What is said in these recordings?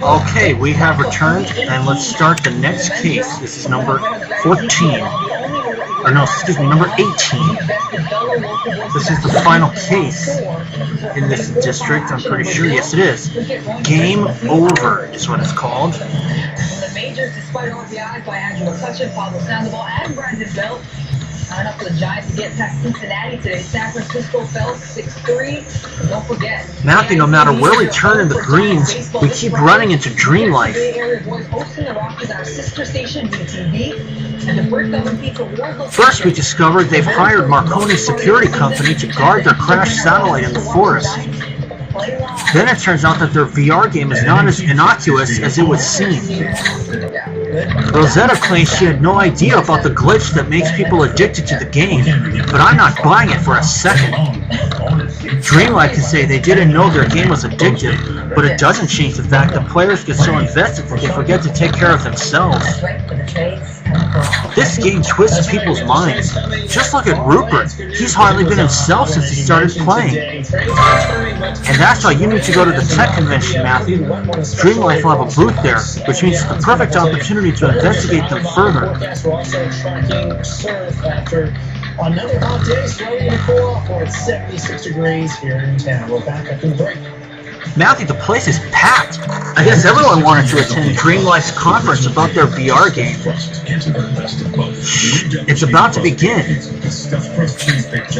Okay, we have returned, and let's start the next case. This is number 14. Or no, excuse me, number 18. This is the final case in this district, I'm pretty sure. Yes, it is. Game Over is what it's called. The Majors, despite RBIs by Andrew McCutchen, Pablo Sandoval, and Brandon Belt, not enough for the Giants to get past Cincinnati today. San Francisco fell 6-3. Don't forget, Matthew, no matter where we turn in the greens, we keep running into Dream Life. First, we discovered they've hired Marconi Security Company to guard their crashed satellite in the forest. Then it turns out that their VR game is not as innocuous as it would seem. Rosetta claims she had no idea about the glitch that makes people addicted to the game, but I'm not buying it for a second. Dreamlight can say they didn't know their game was addictive, but it doesn't change the fact that players get so invested that they forget to take care of themselves. This game twists people's minds. Just look at Rupert. He's hardly been himself since he started playing. And that's why you need to go to the tech convention, Matthew. Dreamlife will have a booth there, which means it's the perfect opportunity to investigate them further. Another hot day, slowly to cool off for it's 76 degrees here in town. We're back after the break. Matthew, the place is packed. I guess everyone wanted to attend Dreamlife's conference about their VR game. Shh, it's about to begin.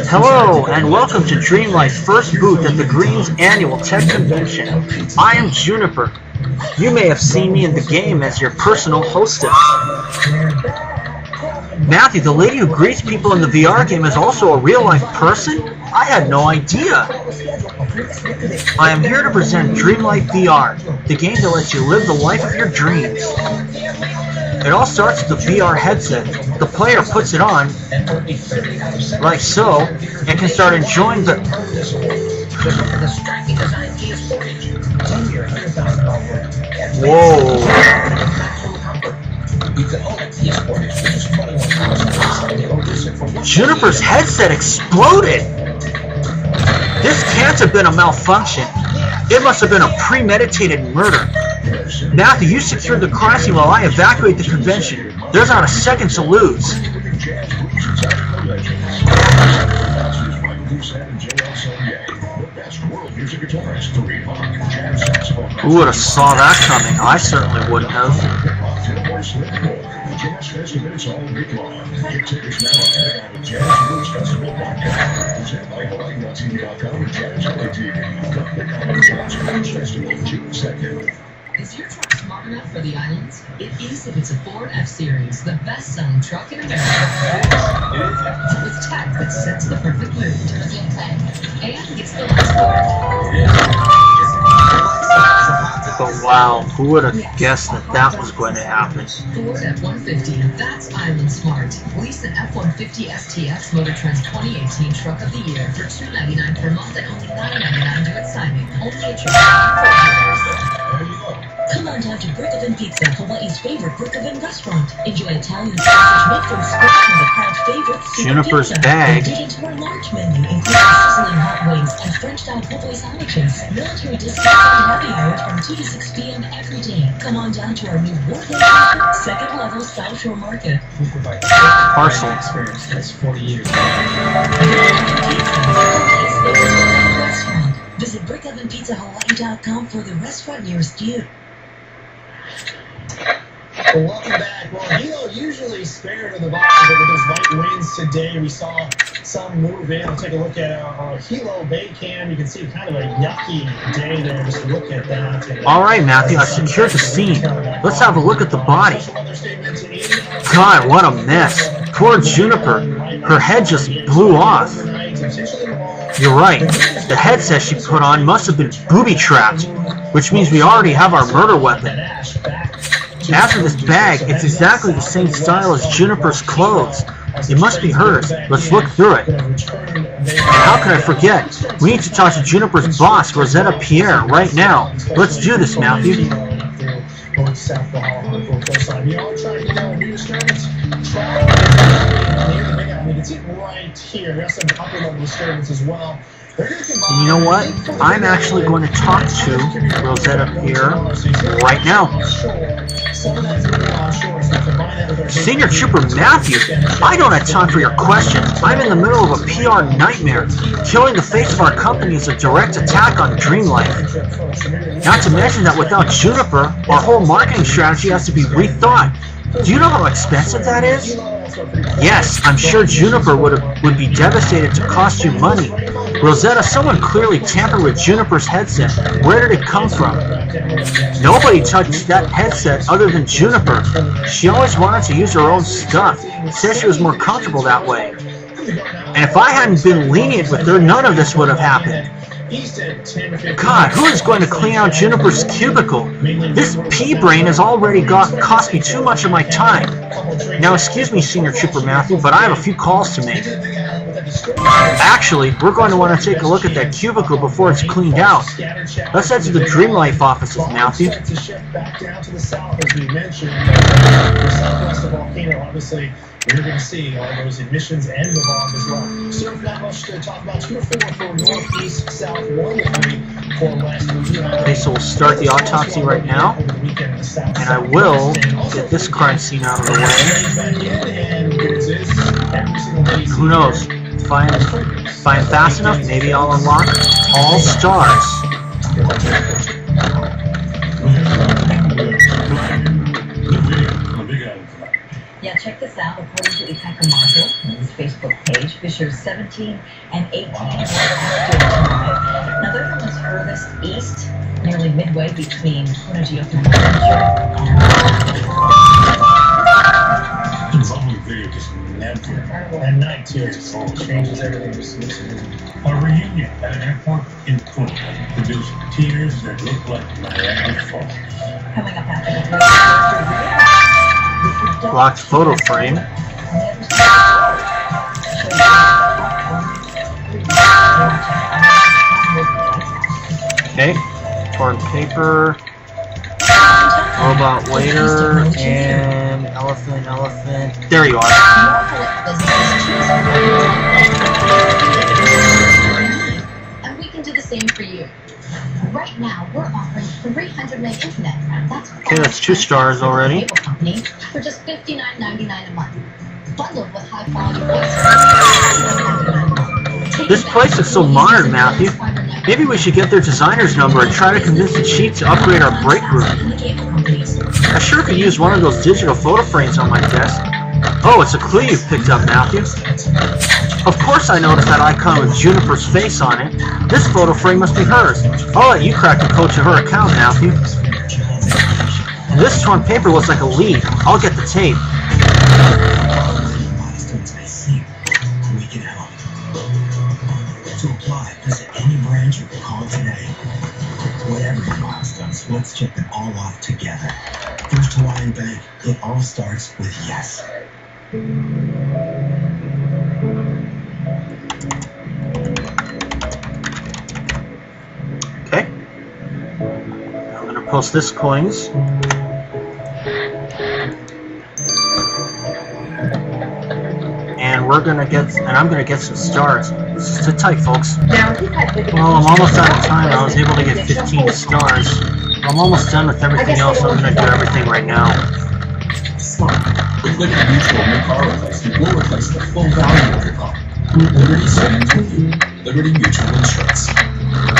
Hello, and welcome to Dreamlife's first booth at the Greens Annual Tech Convention. I am Juniper. You may have seen me in the game as your personal hostess. Matthew, the lady who greets people in the VR game is also a real-life person? I had no idea. I am here to present Dreamlife VR, the game that lets you live the life of your dreams. It all starts with the VR headset. The player puts it on, like so, and can start enjoying the... Whoa. Juniper's headset exploded! This can't have been a malfunction. It must have been a premeditated murder. Matthew, you secured the crossing while I evacuate the convention. There's not a second to lose. Who would have saw that coming? I certainly wouldn't have. Is your truck smart enough for the islands? It is if it's a Ford F-Series, the best-selling truck in America. With tech that sets the perfect mood. And gets the last quarter. But wow, who would have guessed that that was going to happen? Ford F-150, that's Island Smart. Lease an F-150 STX Motor Trend's 2018 Truck of the Year for $299 per month and only $999 due at signing. Only a truck. Come on down to Brick Oven Pizza, Hawaii's favorite Brick Oven restaurant. Enjoy Italian sausage made from scratch from the crowd favorite Super Juniper's Pizza. bag. Dig into our large menu, including sizzling hot wings and French-style Popeye sandwiches. Military discounts and happy hours from 2 to 6 p.m. every day. Come on down to our new world location, second level South Shore Market. We provide Parcel. experience that's 40 years. Hawaii's favorite restaurant. Visit brickovenpizzahawaii.com for the restaurant nearest you. Well, welcome back. Well, Hilo usually spared of the bottom, but with those light winds today, we saw some move in. I'll take a look at our Hilo Bay Cam. You can see kind of a yucky day there. Just look at that. Alright, Matthew, I've secured the scene. Let's have a look at the body. God, what a mess. Poor Juniper. Her head just blew off. You're right. The headset she put on must have been booby-trapped, which means we already have our murder weapon. After this bag, it's exactly the same style as Juniper's clothes. It must be hers. Let's look through it. And how could I forget? We need to talk to Juniper's boss, Rosetta Pierre, right now. Let's do this, Matthew. We can see it right here. We also have an upper level disturbance as well. And you know what? I'm actually going to talk to Rosetta here right now. Senior Trooper Matthew, I don't have time for your questions. I'm in the middle of a PR nightmare. Killing the face of our company is a direct attack on Dreamlife. Not to mention that without Juniper, our whole marketing strategy has to be rethought. Do you know how expensive that is? Yes, I'm sure Juniper would be devastated to cost you money. Rosetta, someone clearly tampered with Juniper's headset. Where did it come from? Nobody touched that headset other than Juniper. She always wanted to use her own stuff. Said she was more comfortable that way. And if I hadn't been lenient with her, none of this would have happened. God, who is going to clean out Juniper's cubicle? This pea-brain has already cost me too much of my time. Now, excuse me, Senior Trooper Matthew, but I have a few calls to make. Actually, we're going to want to take a look at that cubicle before it's cleaned out. Let's head to the Dreamlife offices, Matthew. We're going to see all those emissions and the bomb as well. So not much to talk about. 2 or 4 for northeast, south, 1 to 3 for west. Okay, so we'll start the autopsy right now. And I will get this crime scene out of the way. Who knows? If I'm fast enough, maybe I'll unlock all stars. Yeah, check this out. According to Ithaca Module, on his Facebook page, Fissures 17 and 18 were active tonight. Now, they're from the furthest east, nearly midway between Punajio and night too. Changes everything. A reunion at an airport in Punta produced tears that look like Niagara Falls. Coming up after the Locked photo frame. Okay. Torn paper. Robot waiter. And elephant. There you are. And we can do the same for you. Right now, we're offering 300 meg internet. Okay, that's 2 stars already. Company for just $59.99 a month. Bundled with high quality voice. This place is so modern, Matthew. Maybe we should get their designer's number and try to convince the chief to upgrade our break room. I sure could use one of those digital photo frames on my desk. Oh, it's a clue you've picked up, Matthew. Of course I noticed that icon with Juniper's face on it. This photo frame must be hers. I'll let you crack the code to her account, Matthew. And this torn paper looks like a lead. I'll get the tape. Milestones I see. We can help. To apply, visit any branch or call today. Whatever your milestones, let's check them all off together. First Hawaiian Bank, it all starts with yes. Okay. I'm going to post this coins. And I'm going to get some stars. Sit tight, folks. Well, I'm almost out of time. I was able to get 15 stars. I'm almost done with everything else. I'm going to do everything right now. With Liberty Mutual New Car Replacement, we'll replace the full value of your car. Liberty stands with you. Liberty Mutual Insurance.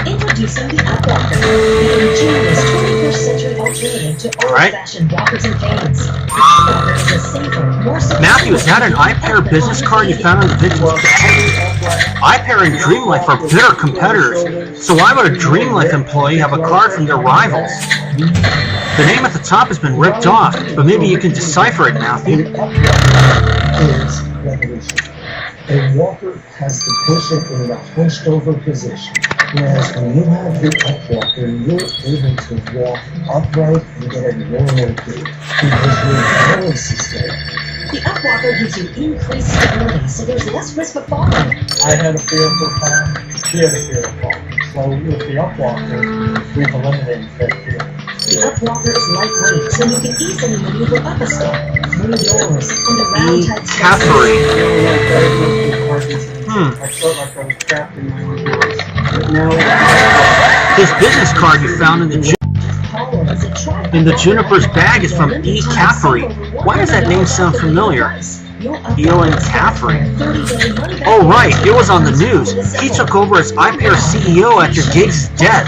Introducing the Upwalker, the ingenious 21st century alternative to old-fashioned walkers and canes. The Upwalker is a safer, more secure... Matthew, is that an iPair business card you found on the victim's bag? iPair and Dreamlife are bitter competitors, so why would a Dreamlife employee have a card from their rivals? The name at the top has been ripped off, but maybe you can decipher it, Matthew. Is revolution. A walker has the patient in a hunched over position, whereas when you have the Upwalker, you're able to walk upright and get a normal gait because your balance is there. The Upwalker gives you increased stability, so there's less risk of falling. I had a fear for falling, she had a fear of falling. So with the Upwalker, we've eliminated that fear. The Upwalker is lightweight, so you can easily maneuver up a step, through doors, and around tight spaces. I felt like I was trapped in my own voice. But now, This business card you found in the Juniper's bag is from E. Caffrey. Why does that name sound familiar? Eoin Caffrey. Oh right, it was on the news. He took over as iPair CEO after Giggs' death.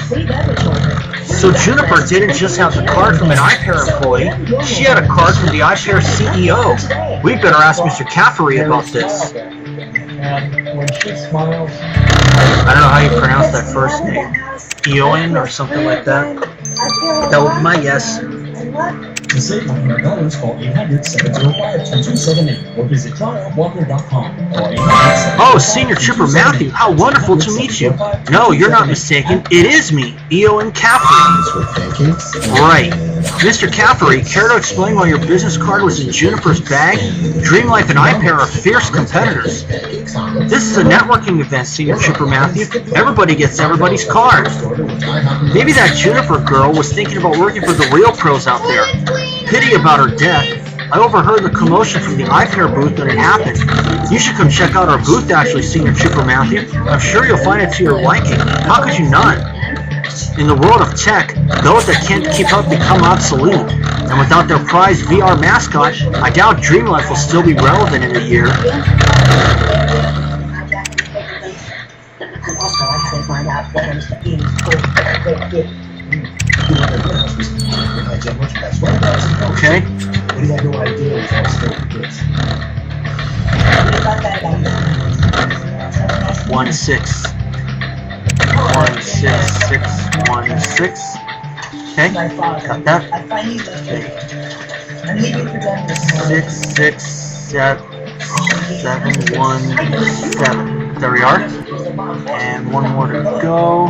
So Juniper didn't just have the card from an iPair employee, she had a card from the iPair CEO. We better ask Mr. Caffrey about this. and when she smiles, I don't know how you pronounce that first name. Eoin or something like that. That would be my guess. To save $100, call 800-705-2278 or visit tryopwalker.com or 800-705-2278. Oh, Senior Trooper Matthew, how wonderful to meet you. No, you're not mistaken. It is me, Eoin Caffrey. Right. Mr. Caffrey, care to explain why your business card was in Juniper's bag? Dreamlife and iPair are fierce competitors. This is a networking event, Senior Trooper Matthew. Everybody gets everybody's card. Maybe that Juniper girl was thinking about working for the real pros out there. Pity about her death. I overheard the commotion from the iPair booth when it happened. You should come check out our booth actually, Senior Trooper Matthew. I'm sure you'll find it to your liking. How could you not? In the world of tech, those that can't keep up become obsolete. And without their prized VR mascot, I doubt Dreamlife will still be relevant in a year. Okay. We had no idea it was all still kids. 1-6. 1-6-6-1-6. Okay, got that. Okay. 6-6-7-1-7. There we are. And one more to go.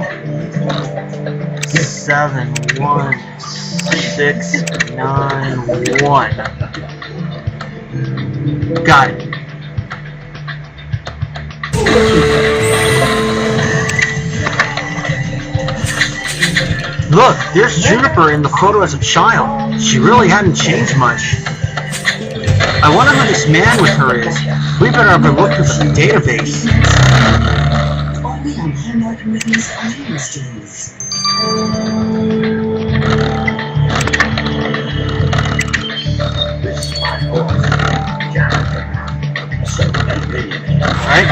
7-1-6-9-1. Got it. Look, there's Juniper in the photo as a child. She really hadn't changed much. I wonder who this man with her is. We better have a look at the database. Only on Hallmark Movies Audio Mysteries. Alright.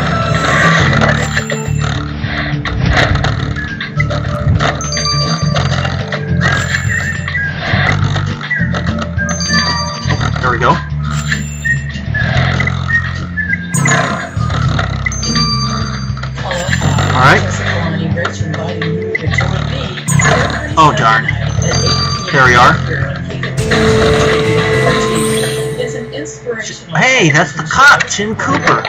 There we go. Alright. Oh darn. There we are. Hey, that's the cop, Tim Cooper.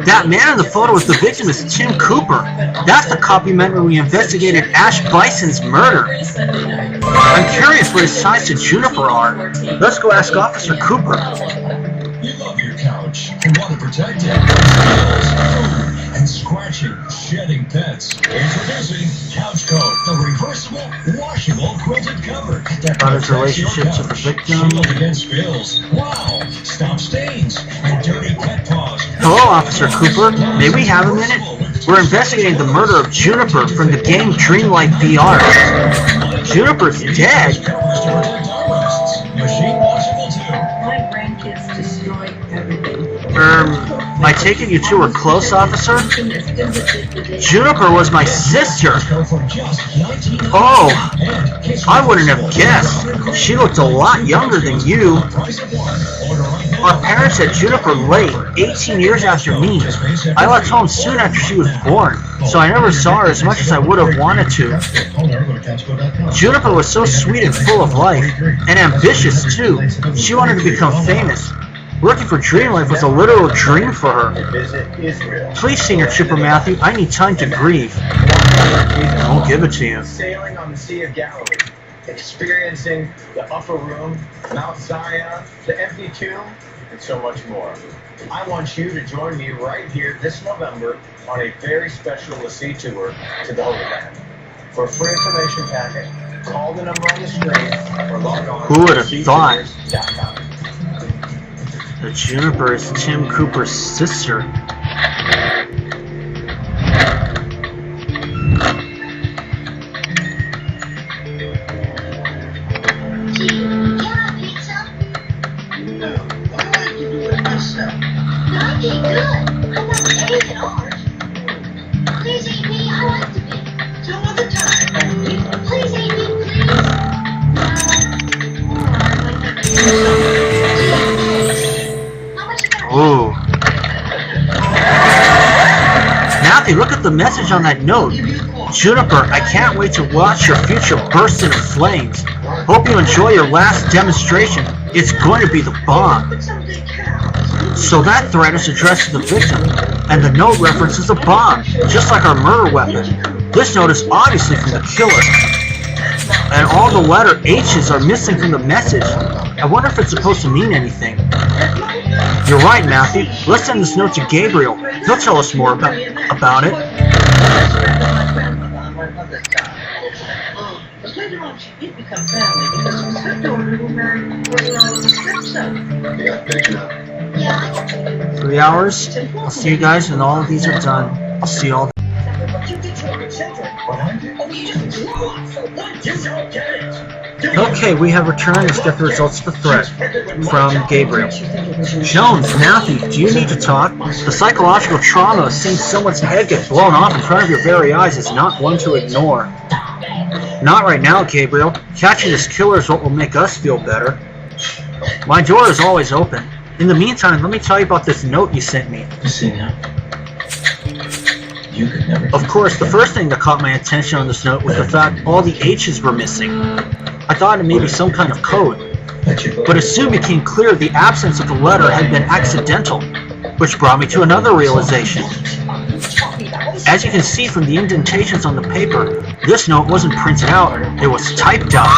That man in the photo with the victim is Tim Cooper. That's the cop we met when we investigated Ash Bison's murder. I'm curious what his ties to Juniper are. Let's go ask Officer Cooper. You love your couch and want to protect it from spills, food, and scratching, shedding pets. Introducing Couch Coat, the reversible, washable quilted cover that About his protects your relationship to the couch. victim. Shield against spills. Wow! Stop stains and dirty pet paws. Hello, Officer Cooper. May we have a minute? We're investigating the murder of Juniper from the game Dreamlight VR. Juniper's dead? Covers to protect armrests. Machine washable too. My grandkids destroyed everything. I take it you two were close, officer? Juniper was my sister. Oh, I wouldn't have guessed. She looked a lot younger than you. Our parents had Juniper late, 18 years after me. I left home soon after she was born, so I never saw her as much as I would have wanted to. Juniper was so sweet and full of life, and ambitious too. She wanted to become famous. Working for Dreamlife was a literal dream for her. Please, Senior Trooper Matthew, I need time to grieve. I'll give it to you. Sailing on the Sea of Galilee, experiencing the upper room, Mount Zion, the empty tomb, and so much more. I want you to join me right here this November on a very special Lassie tour to the Holy Land. For a free information packet, call the number on the screen or log on Who would have thought? to The Juniper is Tim Cooper's sister. Ooh. Matthew, look at the message on that note. Juniper, I can't wait to watch your future burst into flames. Hope you enjoy your last demonstration. It's going to be the bomb. So that threat is addressed to the victim, and the note references a bomb, just like our murder weapon. This note is obviously from the killer, and all the letter H's are missing from the message. I wonder if it's supposed to mean anything. You're right, Matthew. Let's send this note to Gabriel. He'll tell us more about it. Later on, she did become family because it was her daughter who married her stepson. Yeah. 3 hours. I'll see you guys when all of these are done. I'll see you all. Okay, we have returned. Let's get the results of the threat from Gabriel. Jones, Matthew, do you need to talk? The psychological trauma of seeing someone's head get blown off in front of your very eyes is not one to ignore. Not right now, Gabriel. Catching this killer is what will make us feel better. My door is always open. In the meantime, let me tell you about this note you sent me. You see now? You could never... Of course, the first thing that caught my attention on this note was the fact all the H's were missing. I thought it may be some kind of code. But it soon became clear the absence of the letter had been accidental, which brought me to another realization. As you can see from the indentations on the paper, this note wasn't printed out, it was typed out.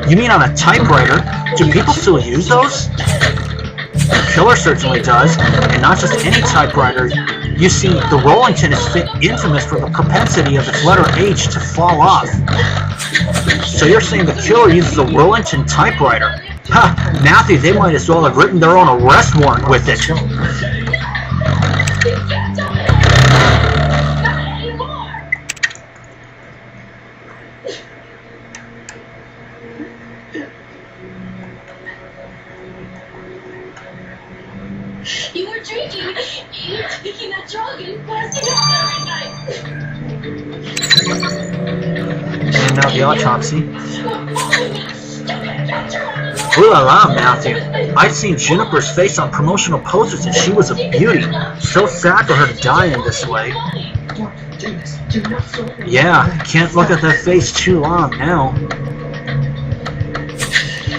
You mean on a typewriter? Do people still use those? The killer certainly does, and not just any typewriter. You see, the Rollington is infamous for the propensity of its letter H to fall off. So you're saying the killer uses a Rollington typewriter? Ha! Matthew, they might as well have written their own arrest warrant with it. You were drinking. You were taking that drug and passing out every night. And now the autopsy. Ooh la la, Matthew. I'd seen Juniper's face on promotional posters and she was a beauty. So sad for her to die in this way. Yeah, can't look at that face too long now.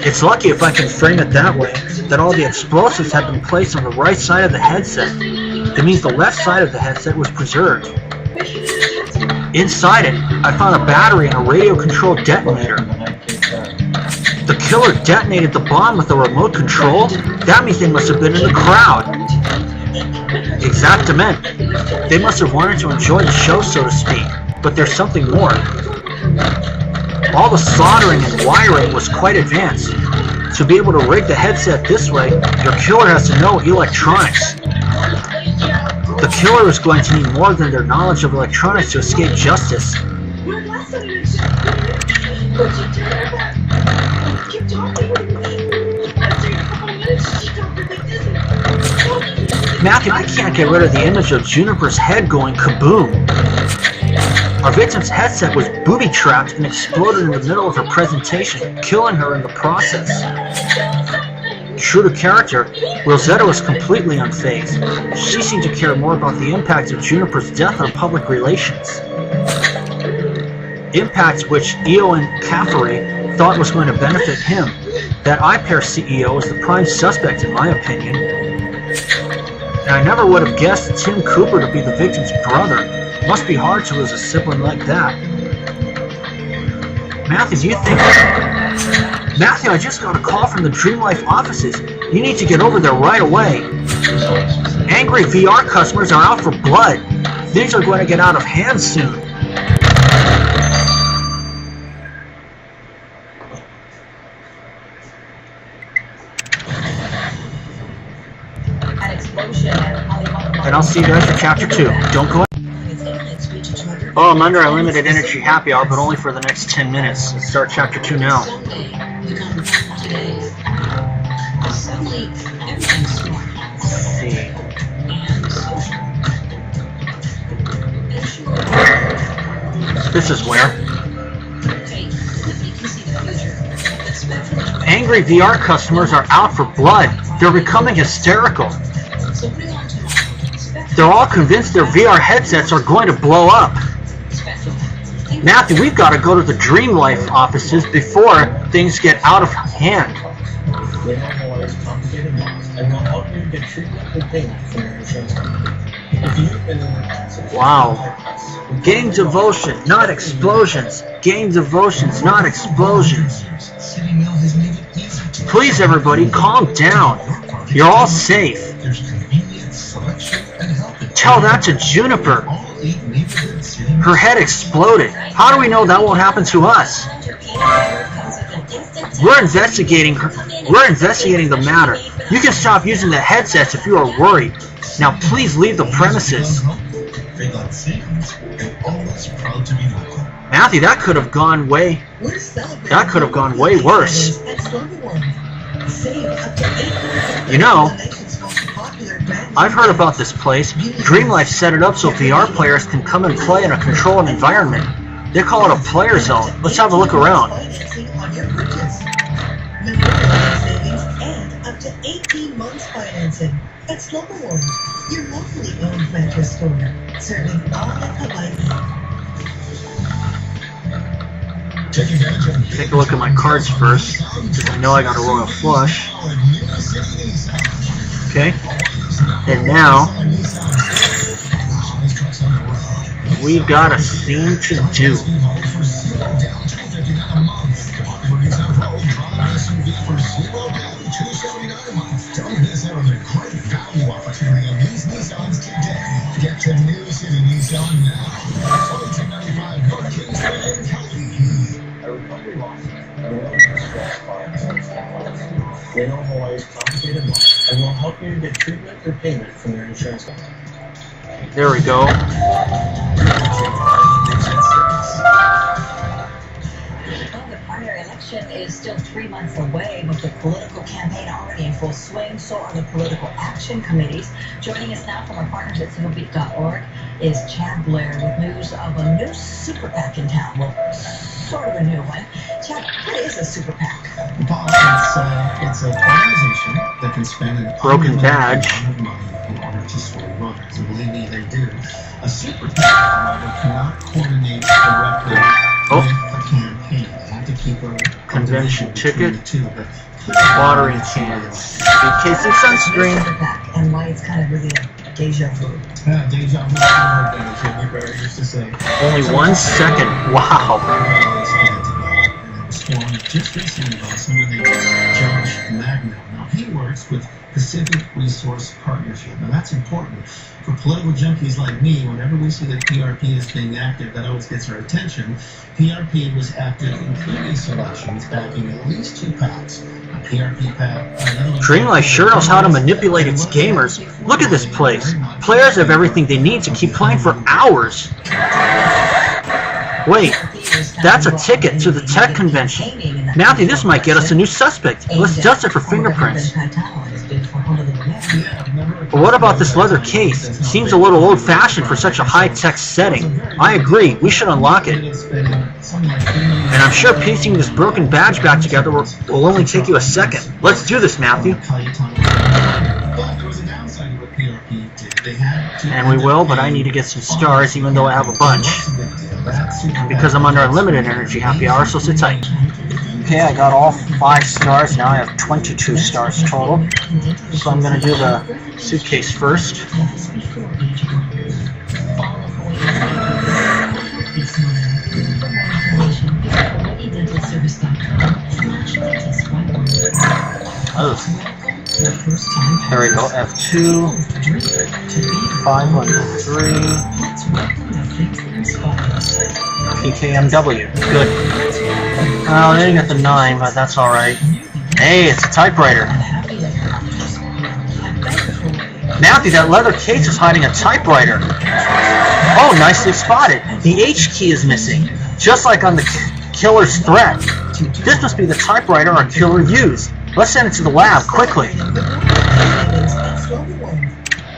It's lucky if I can frame it that way, that all the explosives had been placed on the right side of the headset. It means the left side of the headset was preserved. Inside it, I found a battery and a radio-controlled detonator. The killer detonated the bomb with a remote control? That means they must have been in the crowd. Exactamente. They must have wanted to enjoy the show, so to speak. But there's something more. All the soldering and wiring was quite advanced. To be able to rig the headset this way, your killer has to know electronics. The killer is going to need more than their knowledge of electronics to escape justice. Matthew, I can't get rid of the image of Juniper's head going kaboom. Our victim's headset was booby-trapped and exploded in the middle of her presentation, killing her in the process. True to character, Rosetta was completely unfazed. She seemed to care more about the impact of Juniper's death on public relations. Impact which Eoin Caffrey thought was going to benefit him. That iPair CEO is the prime suspect in my opinion. And I never would have guessed Tim Cooper to be the victim's brother. Must be hard to lose a sibling like that. Matthew, do you think... Matthew, I just got a call from the Dream Life offices. You need to get over there right away. Angry VR customers are out for blood. Things are going to get out of hand soon. and I'll see you guys for Chapter 2. Don't go. Oh, I'm under unlimited energy happy hour, but only for the next 10 minutes. Let's start Chapter 2 now. Suddenly, everything's smart. Let's see. This is where. Angry VR customers are out for blood. They're becoming hysterical. They're all convinced their VR headsets are going to blow up. Matthew, we've got to go to the Dream Life offices before things get out of hand. Wow. Game devotion, not explosions. Game devotions, not explosions. Please, everybody, calm down. You're all safe. Tell that to Juniper. Her head exploded. How do we know that won't happen to us? We're investigating the matter. You can stop using the headsets if you are worried. Now please leave the premises. Matthew, that could have gone way worse. You know, I've heard about this place. Dream Life set it up so VR players can come and play in a controlled environment. They call it a player zone. Let's have a look around. Up to 18 months financing at Slumberworld, your locally owned mattress store. Serving all of Hawaii. Take a look at my cards first, because I know I got a royal flush. Okay, and now we've got a scene to do. Get to New City Nissan now. 2295 North Kingston in They know Hawaii's complicated law and will help you get treatment or payment from their insurance company. There we go. Well, the primary election is still 3 months away, but the political campaign already in full swing. So are the political action committees. Joining us now from our partners at civilbeat.org is Chad Blair with news of a new super PAC in town. Well, sort of a new one. Chad, what is a super PAC? It's an organization that can spend an Broken badge. amount of money in order to sway voters. And believe me, they do. A super PAC, however, cannot coordinate directly with a campaign. They have to keep a Convention between ticket. the two, but Watering cans. Suitcase and sunscreen. Super PAC, and why it's kind of really a deja vu. Deja vu, Jimmy Bear used to say. Only 1 second. Wow. Just recently by someone named Josh Magno. Now he works with Pacific Resource Partnership. Now that's important for political junkies like me. Whenever we see that PRP is being active, that always gets our attention. PRP was active in previous elections, backing at least 2 PACs. A PRP PAC. Dream Life sure knows how to manipulate its gamers. Look at this place. Players have everything they need to keep playing for hours. Wait, that's a ticket to the tech convention. Matthew, this might get us a new suspect. Let's dust it for fingerprints. But what about this leather case? It seems a little old-fashioned for such a high-tech setting. I agree, we should unlock it. And I'm sure piecing this broken badge back together will only take you a second. Let's do this, Matthew. And we will, but I need to get some stars, even though I have a bunch. Because I'm under unlimited energy happy hour, so sit tight. Okay, I got all 5 stars. Now I have 22 stars total. So I'm going to do the suitcase first. Oh. There we go. F2. 513. PKMW. Good. Oh, they didn't get the 9, but that's alright. Hey, it's a typewriter. Matthew, that leather case is hiding a typewriter. Oh, nicely spotted. The H key is missing, just like on the killer's threat. This must be the typewriter our killer used. Let's send it to the lab, quickly.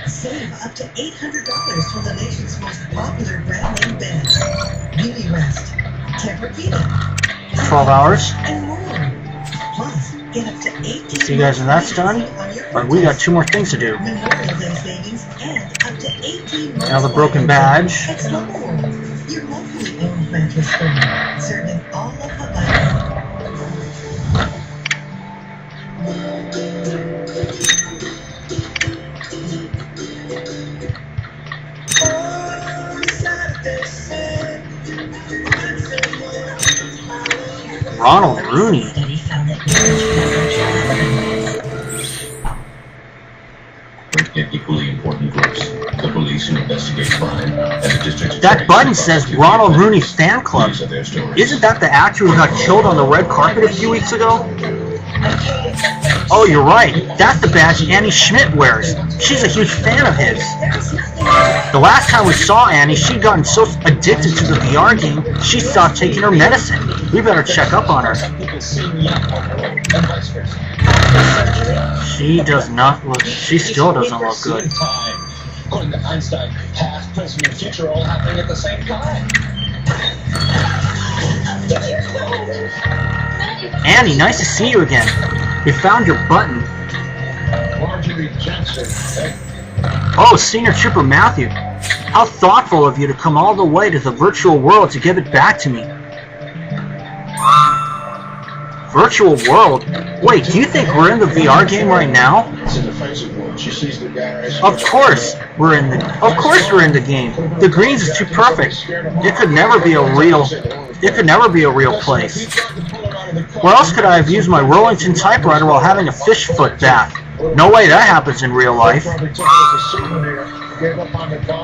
Save up to $800 from the nation's most popular brand name beds. Beauty Rest, Tempur-Pedic, 12 hours. and more. Plus, get up to 18. See you guys when that's done. But we got 2 more things to do. Memorial Day savings and up to 18 months. Now the broken badge. At Snowball World, your locally owned mattress store, serving all of Hawaii. Ronald Rooney. In equally important groups, the police who investigate crime and the district. That button says Ronald Rooney Fan Club. Isn't that the actor who got killed on the red carpet a few weeks ago? Oh, you're right. That's the badge Annie Schmidt wears. She's a huge fan of his. The last time we saw Annie, she'd gotten so addicted to the VR game, she stopped taking her medicine. We better check up on her. She does not look... She still doesn't look good. According to Einstein, past, present, and future all happening at the same time. Annie, nice to see you again. We found your button. Marjorie Johnson. Oh, Senior Trooper Matthew. How thoughtful of you to come all the way to the virtual world to give it back to me. Virtual world? Wait, do you think we're in the VR game right now? Of course we're in the game. The greens is too perfect. It could never be a real place. Where else could I have used my Rollington typewriter while having a fish foot bath? No way that happens in real life.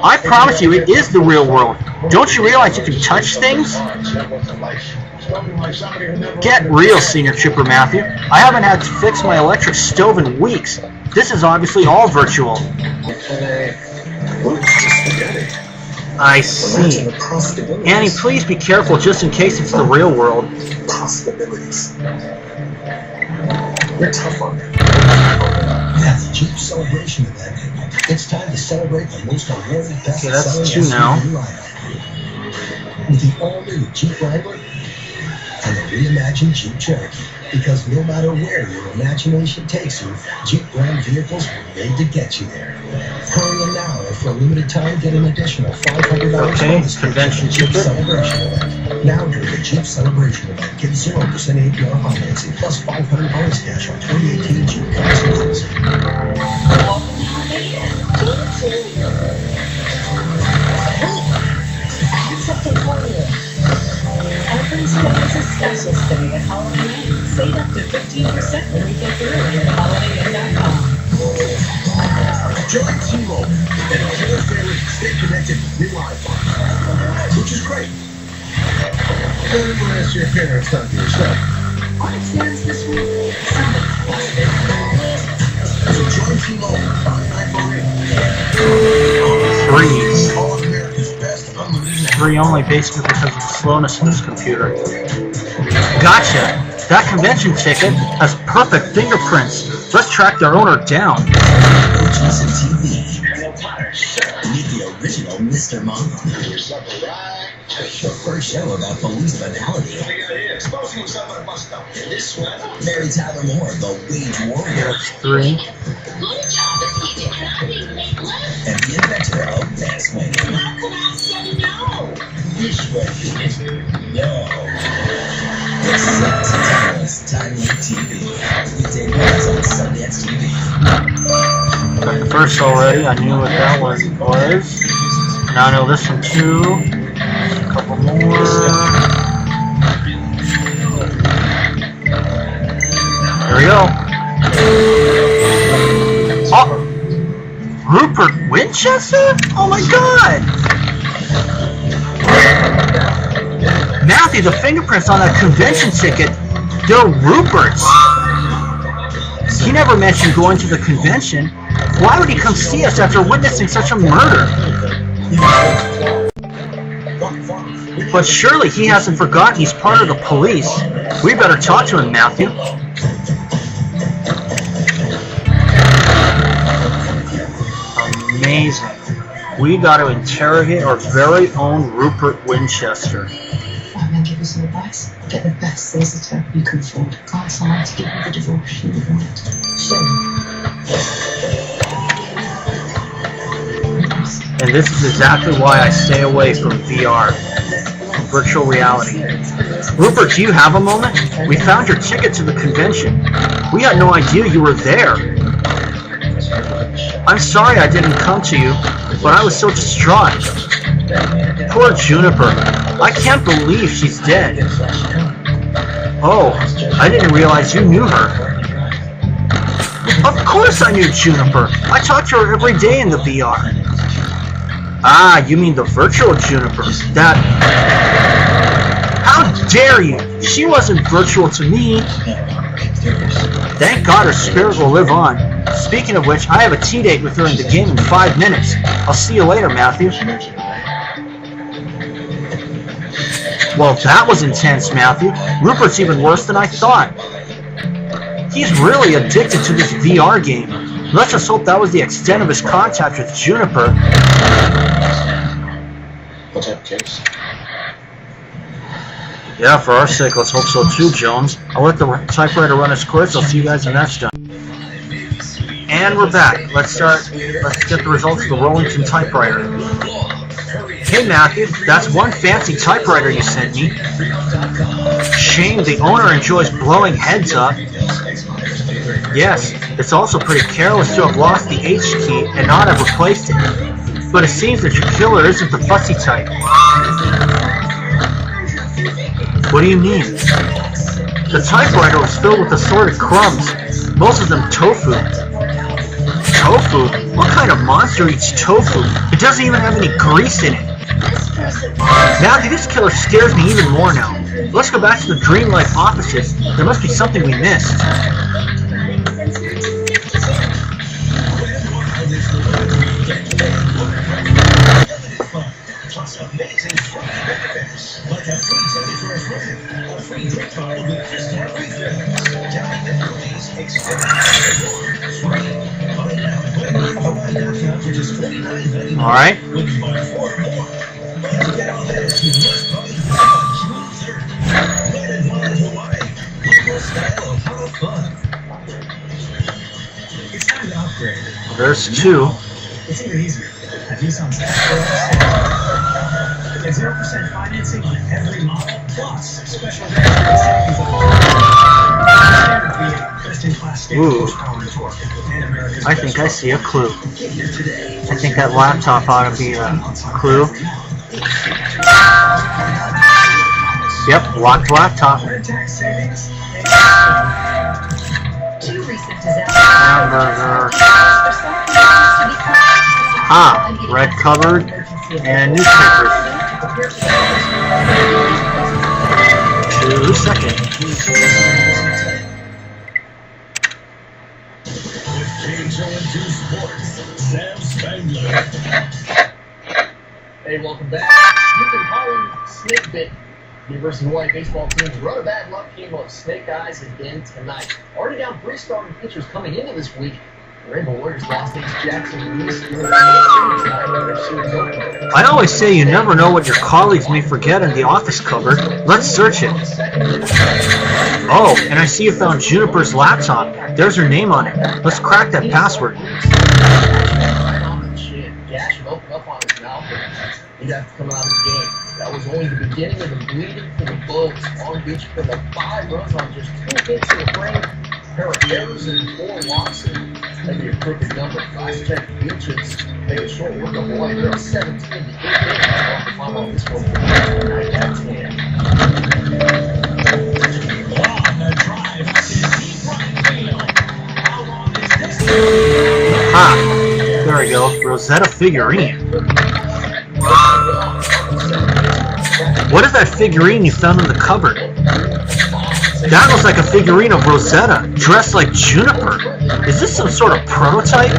I promise you, it is the real world. Don't you realize you can touch things? Get real, Senior Trooper Matthew. I haven't had to fix my electric stove in weeks. This is obviously all virtual. I see. Annie, please be careful just in case it's the real world. Possibilities. You're tough on it. Yeah, the Jeep celebration event. It's time to celebrate the most awarded best. Okay, that's 2 now. With the all-new Jeep Wrangler and the reimagined Jeep Cherokee. Because no matter where your imagination takes you, Jeep Grand vehicles were made to get you there. Hurry in now, and for a limited time, get an additional $500 bonus convention Jeep ticket. Celebration event. Now during the Jeep Celebration event, get 0% APR financing plus $500 cash on 2018 Jeep Compass. I have something for you. Every Spence is special today at Holiday Inn. Save up to 15% when you get early at holidayinn.com. Join T-Mobile and our whole family stay connected with new iPhone, which is great. Then ask your parents, not yourself. What plans this week? Somebody busted. So join T-Mobile on iPhone 3. 8. All of America's best unlimited 3 only, basically because of the slowness of this computer. Gotcha! That convention ticket has perfect fingerprints. Let's track their owner down. OGs and TV. Meet the original Mr. Mom. The first show about police banality. Mary Tyler Moore, the Wage Warrior. That's 3. And the inventor of mass swinging. How could I say no? This way. No. The Timeless Timely TV. Weekday mornings on Sundance TV. Got the first already. I knew what that one was. Now I know this one too. A couple more. There we go. Oh! Rupert Winchester? Oh my god! Matthew, the fingerprints on that convention ticket, they're Rupert's. He never mentioned going to the convention. Why would he come see us after witnessing such a murder? But surely he hasn't forgotten he's part of the police. We better talk to him, Matthew. Amazing. We got to interrogate our very own Rupert Winchester. I'm going to give you some advice. Get the best solicitor you can afford. Can't someone to give you the divorce you wanted. Sure. And this is exactly why I stay away from VR, virtual reality. Rupert, do you have a moment? We found your ticket to the convention. We had no idea you were there. I'm sorry I didn't come to you, but I was so distraught. Poor Juniper. I can't believe she's dead. Oh, I didn't realize you knew her. Of course I knew Juniper. I talked to her every day in the VR. Ah, you mean the virtual Juniper. That... How dare you! She wasn't virtual to me. Thank God her spirit will live on. Speaking of which, I have a tea date with her in the game in 5 minutes. I'll see you later, Matthew. Well, that was intense, Matthew. Rupert's even worse than I thought. He's really addicted to this VR game. Let's just hope that was the extent of his contact with Juniper. What's up, Case? Yeah, for our sake, let's hope so too, Jones. I'll let the typewriter run its course. I'll see you guys when that's done. And we're back. Let's get the results of the Rollington typewriter. Hey Matthew, that's one fancy typewriter you sent me. Shame the owner enjoys blowing heads up. Yes, it's also pretty careless to have lost the H key and not have replaced it. But it seems that your killer isn't the fussy type. What do you mean? The typewriter was filled with assorted crumbs, most of them tofu. Tofu? What kind of monster eats tofu? It doesn't even have any grease in it. Matthew, this killer scares me even more now. Let's go back to the dreamlike offices. There must be something we missed. Plus amazing Friday benefits, like a free ticket for a friend, a free drink card with discount refills, dining at movies, experience more, free. Buy now, Hawaii.com for just $49.99. All right. When you buy 4 or more, let's get all this with West Palm on June 3rd. Let it find Hawaii, local style of hot fun. It's time to upgrade. There's 2. It's even easier. At Nissan's Get 0% financing on every model, plus special guaranteed savings on standard vehicle, best-in-class standard horsepower and torque, and America's I think I see a clue. Get here today. I think that laptop ought to be a clue. Yep, locked laptop. Red tax savings. 2 recent disasters. Hamburger. Ah, red cupboard and newspapers. 2 seconds. With KHON2 Sports, Sam Spangler. Hey, welcome back. You can call him Snake Bit. University of Hawaii baseball team's run of bad luck came up snake eyes again tonight. Already down 3 starting pitchers coming into this week. The Rainbow Warriors lost against Jackson East. I always say you never know what your colleagues may forget in the office cupboard. Let's search it. Oh, and I see you found Juniper's laptop. There's her name on it. Let's crack that password. Gash had opened up on his mouth and he'd have to come out of the game. That was only the beginning of the bleeding for the Bugs. Long Beach put up 5 runs on just 2 hits in the frame. A pair of errors and 4 walks. Maybe a crooked number. Fast check Beaches. Make a short work of Hawaii. They're 17 to 8 innings. I'm on this one for 9 out of 10. On the drive, is deep right field. How long is this? Ah, there we go. Rosetta figurine. What is that figurine you found in the cupboard? That looks like a figurine of Rosetta, dressed like Juniper. Is this some sort of prototype?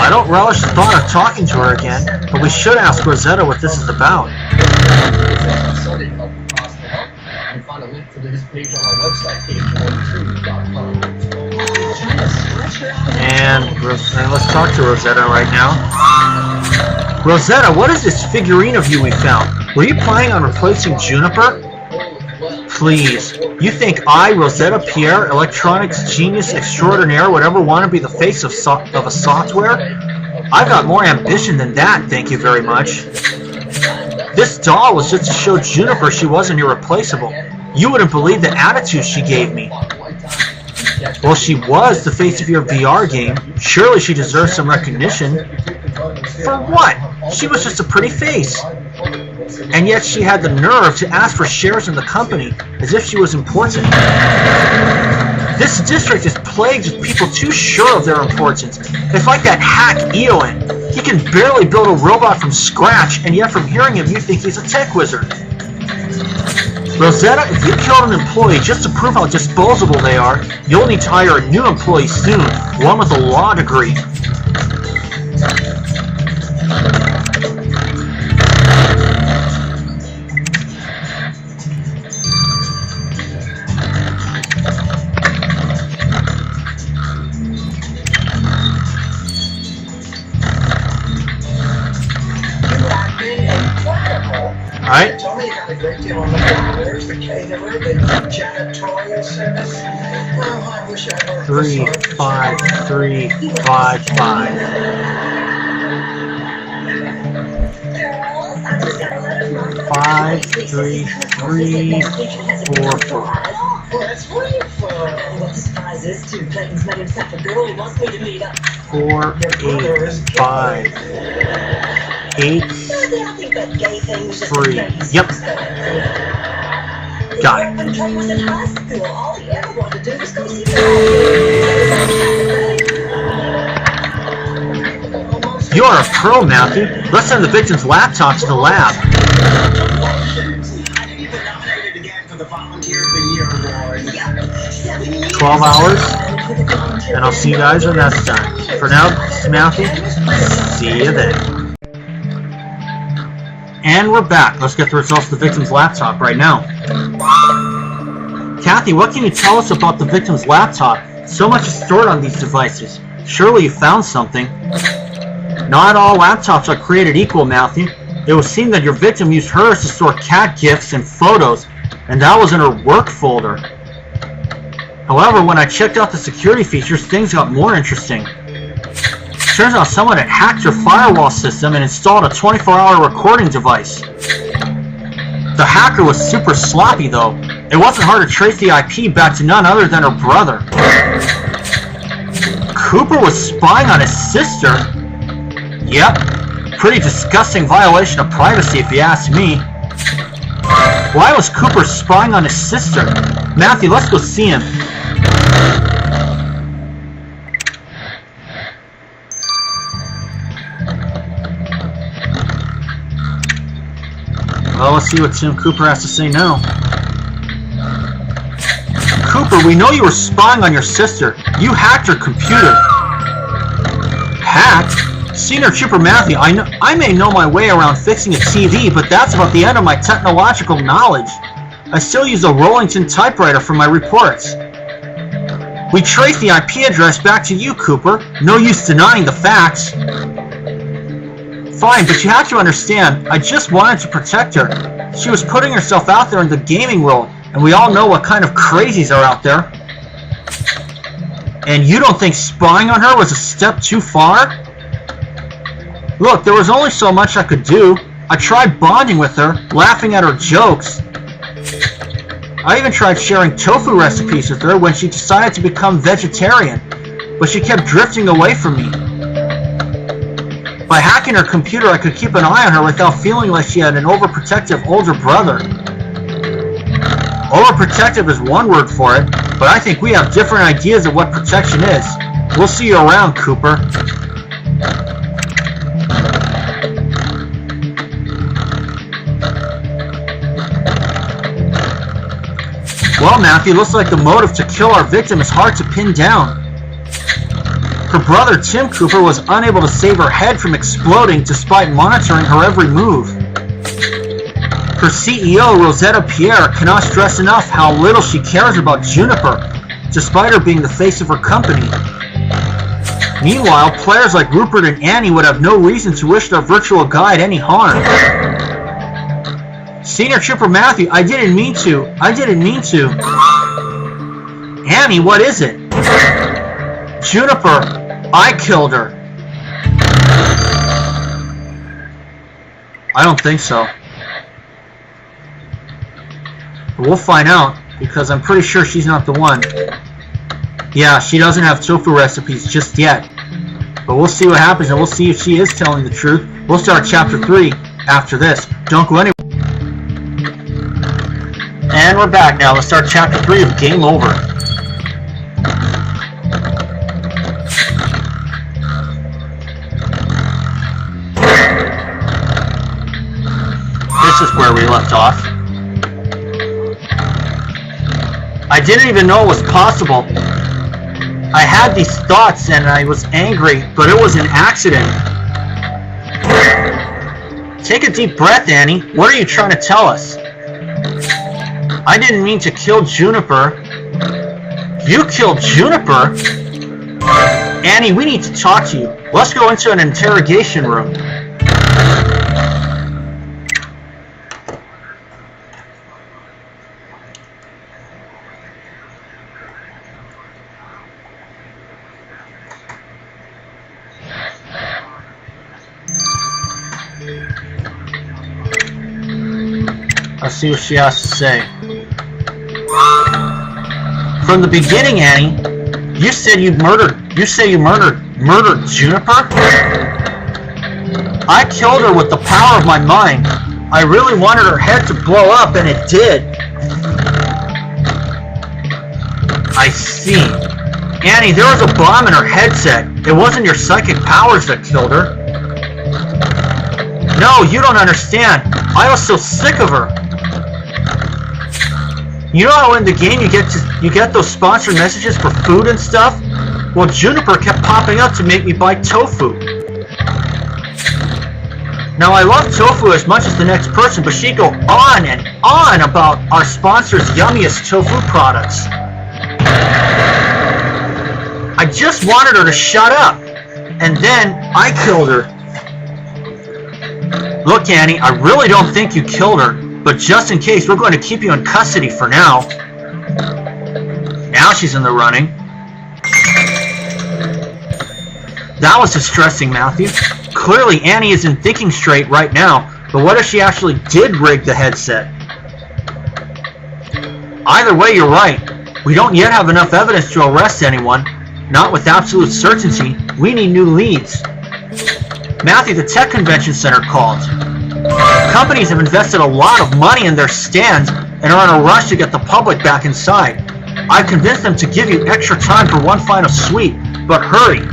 I don't relish the thought of talking to her again, but we should ask Rosetta what this is about. And find a link to this page on our website, page1two.com. And let's talk to Rosetta right now. Rosetta, what is this figurine of you we found? Were you planning on replacing Juniper? Please, you think I, Rosetta Pierre, electronics genius extraordinaire, would ever want to be the face of a software? I've got more ambition than that, thank you very much. This doll was just to show Juniper she wasn't irreplaceable. You wouldn't believe the attitude she gave me. Well, she was the face of your VR game. Surely she deserves some recognition. For what? She was just a pretty face. And yet she had the nerve to ask for shares in the company, as if she was important. This district is plagued with people too sure of their importance. It's like that hack Eoin. He can barely build a robot from scratch, and yet from hearing him you think he's a tech wizard. Rosetta, if you killed an employee just to prove how disposable they are, you'll need to hire a new employee soon, one with a law degree. Alright. Tony had a great deal on the computers, the caterer, the janitorial service. Oh, I wish I worked 3, 5, 3, 5, 5. Five, 3, 3, 4, 4. That's wonderful. What the surprise is, too. Clayton's met himself a girl who wants me to meet up. 4, 8, 5, 8, 3. Yep. Got it. When Clay was in high school, all he ever wanted to do was go see the You are a pro, Mountie. Let's send the victim's laptop to the lab. 12 hours, and I'll see you guys when that's done. For now, this is Mountie. See you then. And we're back. Let's get the results of the victim's laptop right now. Kathy, what can you tell us about the victim's laptop? So much is stored on these devices. Surely you found something. Not all laptops are created equal, Mountie. It would seem that your victim used hers to store cat gifs and photos, and that was in her work folder. However, when I checked out the security features, things got more interesting. Turns out someone had hacked her firewall system and installed a 24-hour recording device. The hacker was super sloppy, though. It wasn't hard to trace the IP back to none other than her brother. Cooper was spying on his sister? Yep. Pretty disgusting violation of privacy, if you ask me. Why was Cooper spying on his sister? Matthew, let's go see him. Well, let's see what Tim Cooper has to say now. Cooper, we know you were spying on your sister. You hacked her computer. Hacked? Senior Trooper Matthew, I may know my way around fixing a TV, but that's about the end of my technological knowledge. I still use a Rollington typewriter for my reports. We traced the IP address back to you, Cooper. No use denying the facts. Fine, but you have to understand, I just wanted to protect her. She was putting herself out there in the gaming world, and we all know what kind of crazies are out there. And you don't think spying on her was a step too far? Look, there was only so much I could do. I tried bonding with her, laughing at her jokes. I even tried sharing tofu recipes with her when she decided to become vegetarian, but she kept drifting away from me. By hacking her computer, I could keep an eye on her without feeling like she had an overprotective older brother. Overprotective is one word for it, but I think we have different ideas of what protection is. We'll see you around, Cooper. Well, Matthew, looks like the motive to kill our victim is hard to pin down. Her brother, Tim Cooper, was unable to save her head from exploding despite monitoring her every move. Her CEO, Rosetta Pierre, cannot stress enough how little she cares about Juniper, despite her being the face of her company. Meanwhile, players like Rupert and Annie would have no reason to wish their virtual guide any harm. Senior Trooper Matthew, I didn't mean to. Annie, what is it? Juniper, I killed her. I don't think so. But we'll find out, because I'm pretty sure she's not the one. Yeah, she doesn't have tofu recipes just yet. But we'll see what happens, and we'll see if she is telling the truth. We'll start Chapter 3 after this. Don't go anywhere. And we're back now. Let's start Chapter 3 of Game Over. This is where we left off. I didn't even know it was possible. I had these thoughts and I was angry, but it was an accident. Take a deep breath, Annie. What are you trying to tell us? I didn't mean to kill Juniper. You killed Juniper? Annie, we need to talk to you. Let's go into an interrogation room. Let's see what she has to say. From the beginning, Annie, you said you murdered Juniper? I killed her with the power of my mind. I really wanted her head to blow up, and it did. I see. Annie, there was a bomb in her headset. It wasn't your psychic powers that killed her. No, you don't understand. I was so sick of her. You know how in the game you get those sponsored messages for food and stuff? Well, Juniper kept popping up to make me buy tofu. Now, I love tofu as much as the next person, but she'd go on and on about our sponsor's yummiest tofu products. I just wanted her to shut up, and then I killed her. Look, Annie, I really don't think you killed her. But just in case, we're going to keep you in custody for now. Now she's in the running. That was distressing, Matthew. Clearly, Annie isn't thinking straight right now, but what if she actually did rig the headset? Either way, you're right. We don't yet have enough evidence to arrest anyone. Not with absolute certainty. We need new leads. Matthew, the Tech Convention Center called. Companies have invested a lot of money in their stands and are in a rush to get the public back inside. I've convinced them to give you extra time for one final sweep, but hurry.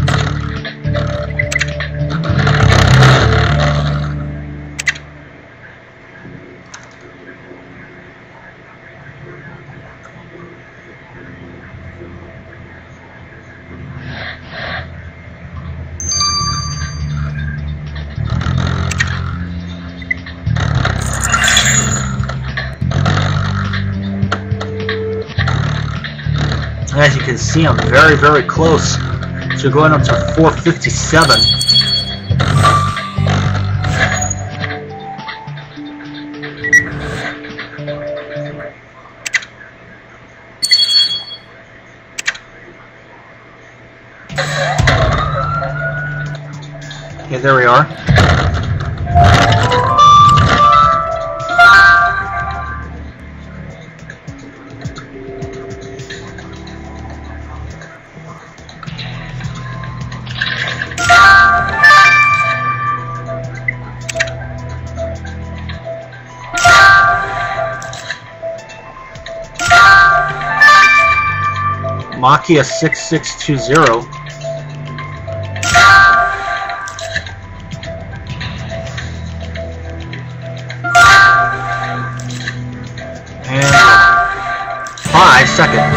As you can see, I'm very, very close to going up to 457. Okay, there we are. Makia 6620. And 5 seconds.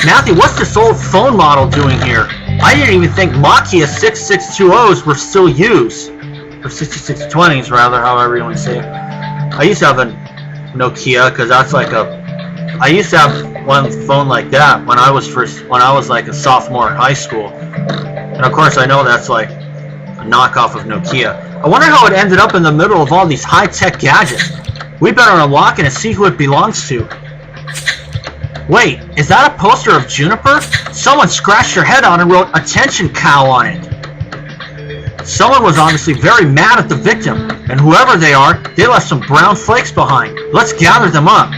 Matthew, what's this old phone model doing here? I didn't even think Nokia 6620s were still used. Or 6620s, rather, however you want to say it. I used to have a Nokia, because that's like I used to have one phone like that when I was like a sophomore in high school. And of course I know that's like a knockoff of Nokia. I wonder how it ended up in the middle of all these high-tech gadgets. We better unlock it and see who it belongs to. Wait, is that a poster of Juniper? Someone scratched their head on and wrote "Attention Cow" on it. Someone was obviously very mad at the victim, and whoever they are, they left some brown flakes behind. Let's gather them up.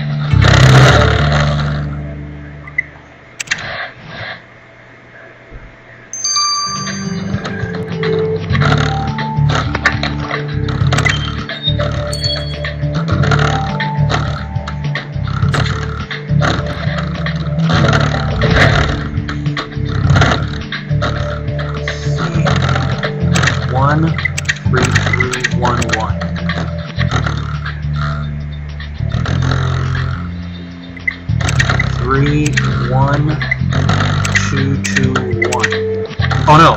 Oh no.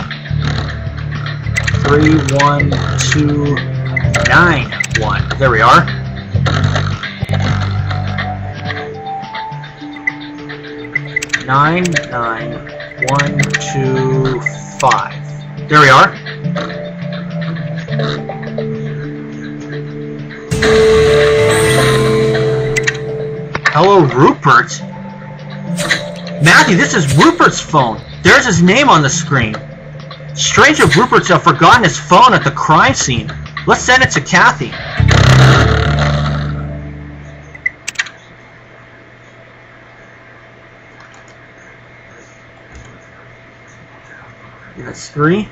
31291. There we are. Nine 125. There we are. Hello, Rupert. Matthew, this is Rupert's phone. There's his name on the screen. Strange if Rupert's have forgotten his phone at the crime scene. Let's send it to Kathy. That's 3.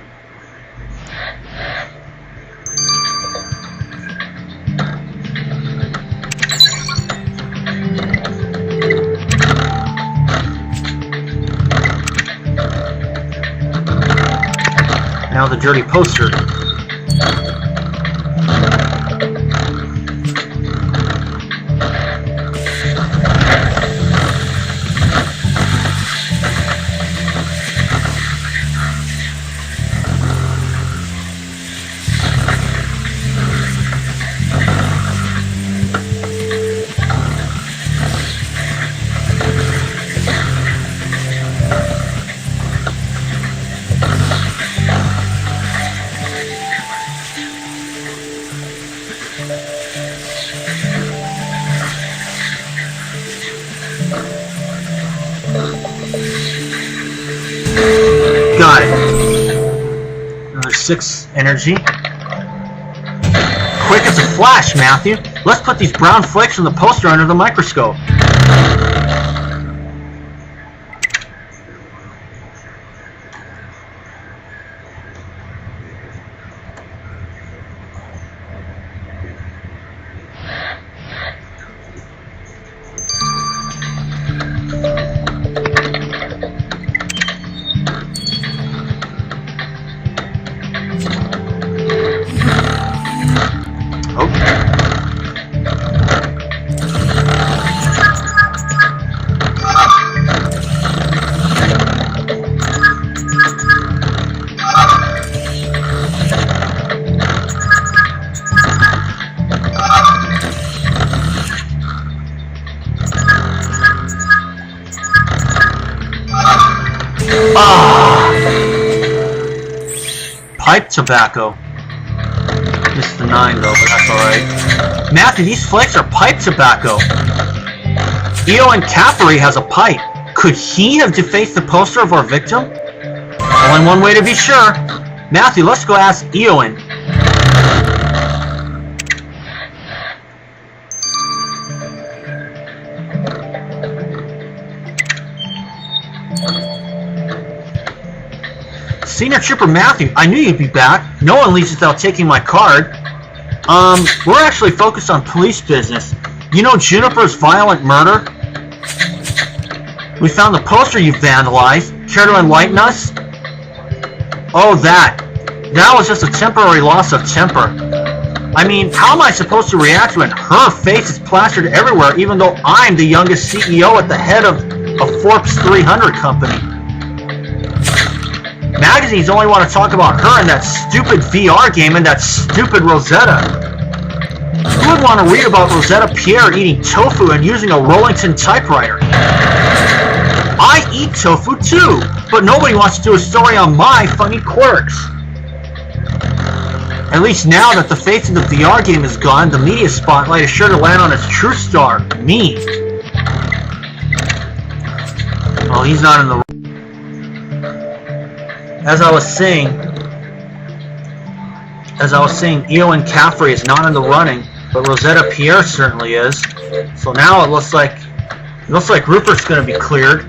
Now the dirty poster. Got it. Another 6 energy. Quick as a flash, Matthew. Let's put these brown flakes from the poster under the microscope. Pipe tobacco. Missed the 9 though, but that's alright. Matthew, these flakes are pipe tobacco. Eoin Capri has a pipe. Could he have defaced the poster of our victim? Only one way to be sure. Matthew, let's go ask Eoin. Senior Trooper Matthew, I knew you'd be back. No one leaves without taking my card. We're actually focused on police business. You know Juniper's violent murder? We found the poster you vandalized. Care to enlighten us? Oh, that. That was just a temporary loss of temper. I mean, how am I supposed to react when her face is plastered everywhere, even though I'm the youngest CEO at the head of a Forbes 300 company. Magazines only want to talk about her and that stupid VR game and that stupid Rosetta. Who would want to read about Rosetta Pierre eating tofu and using a Rollington typewriter? I eat tofu too, but nobody wants to do a story on my funny quirks. At least now that the faith in the VR game is gone, the media spotlight is sure to land on its true star, me. Well, he's not in the... As I was saying, Eoin Caffrey is not in the running, but Rosetta Pierre certainly is. So now it looks like Rupert's going to be cleared.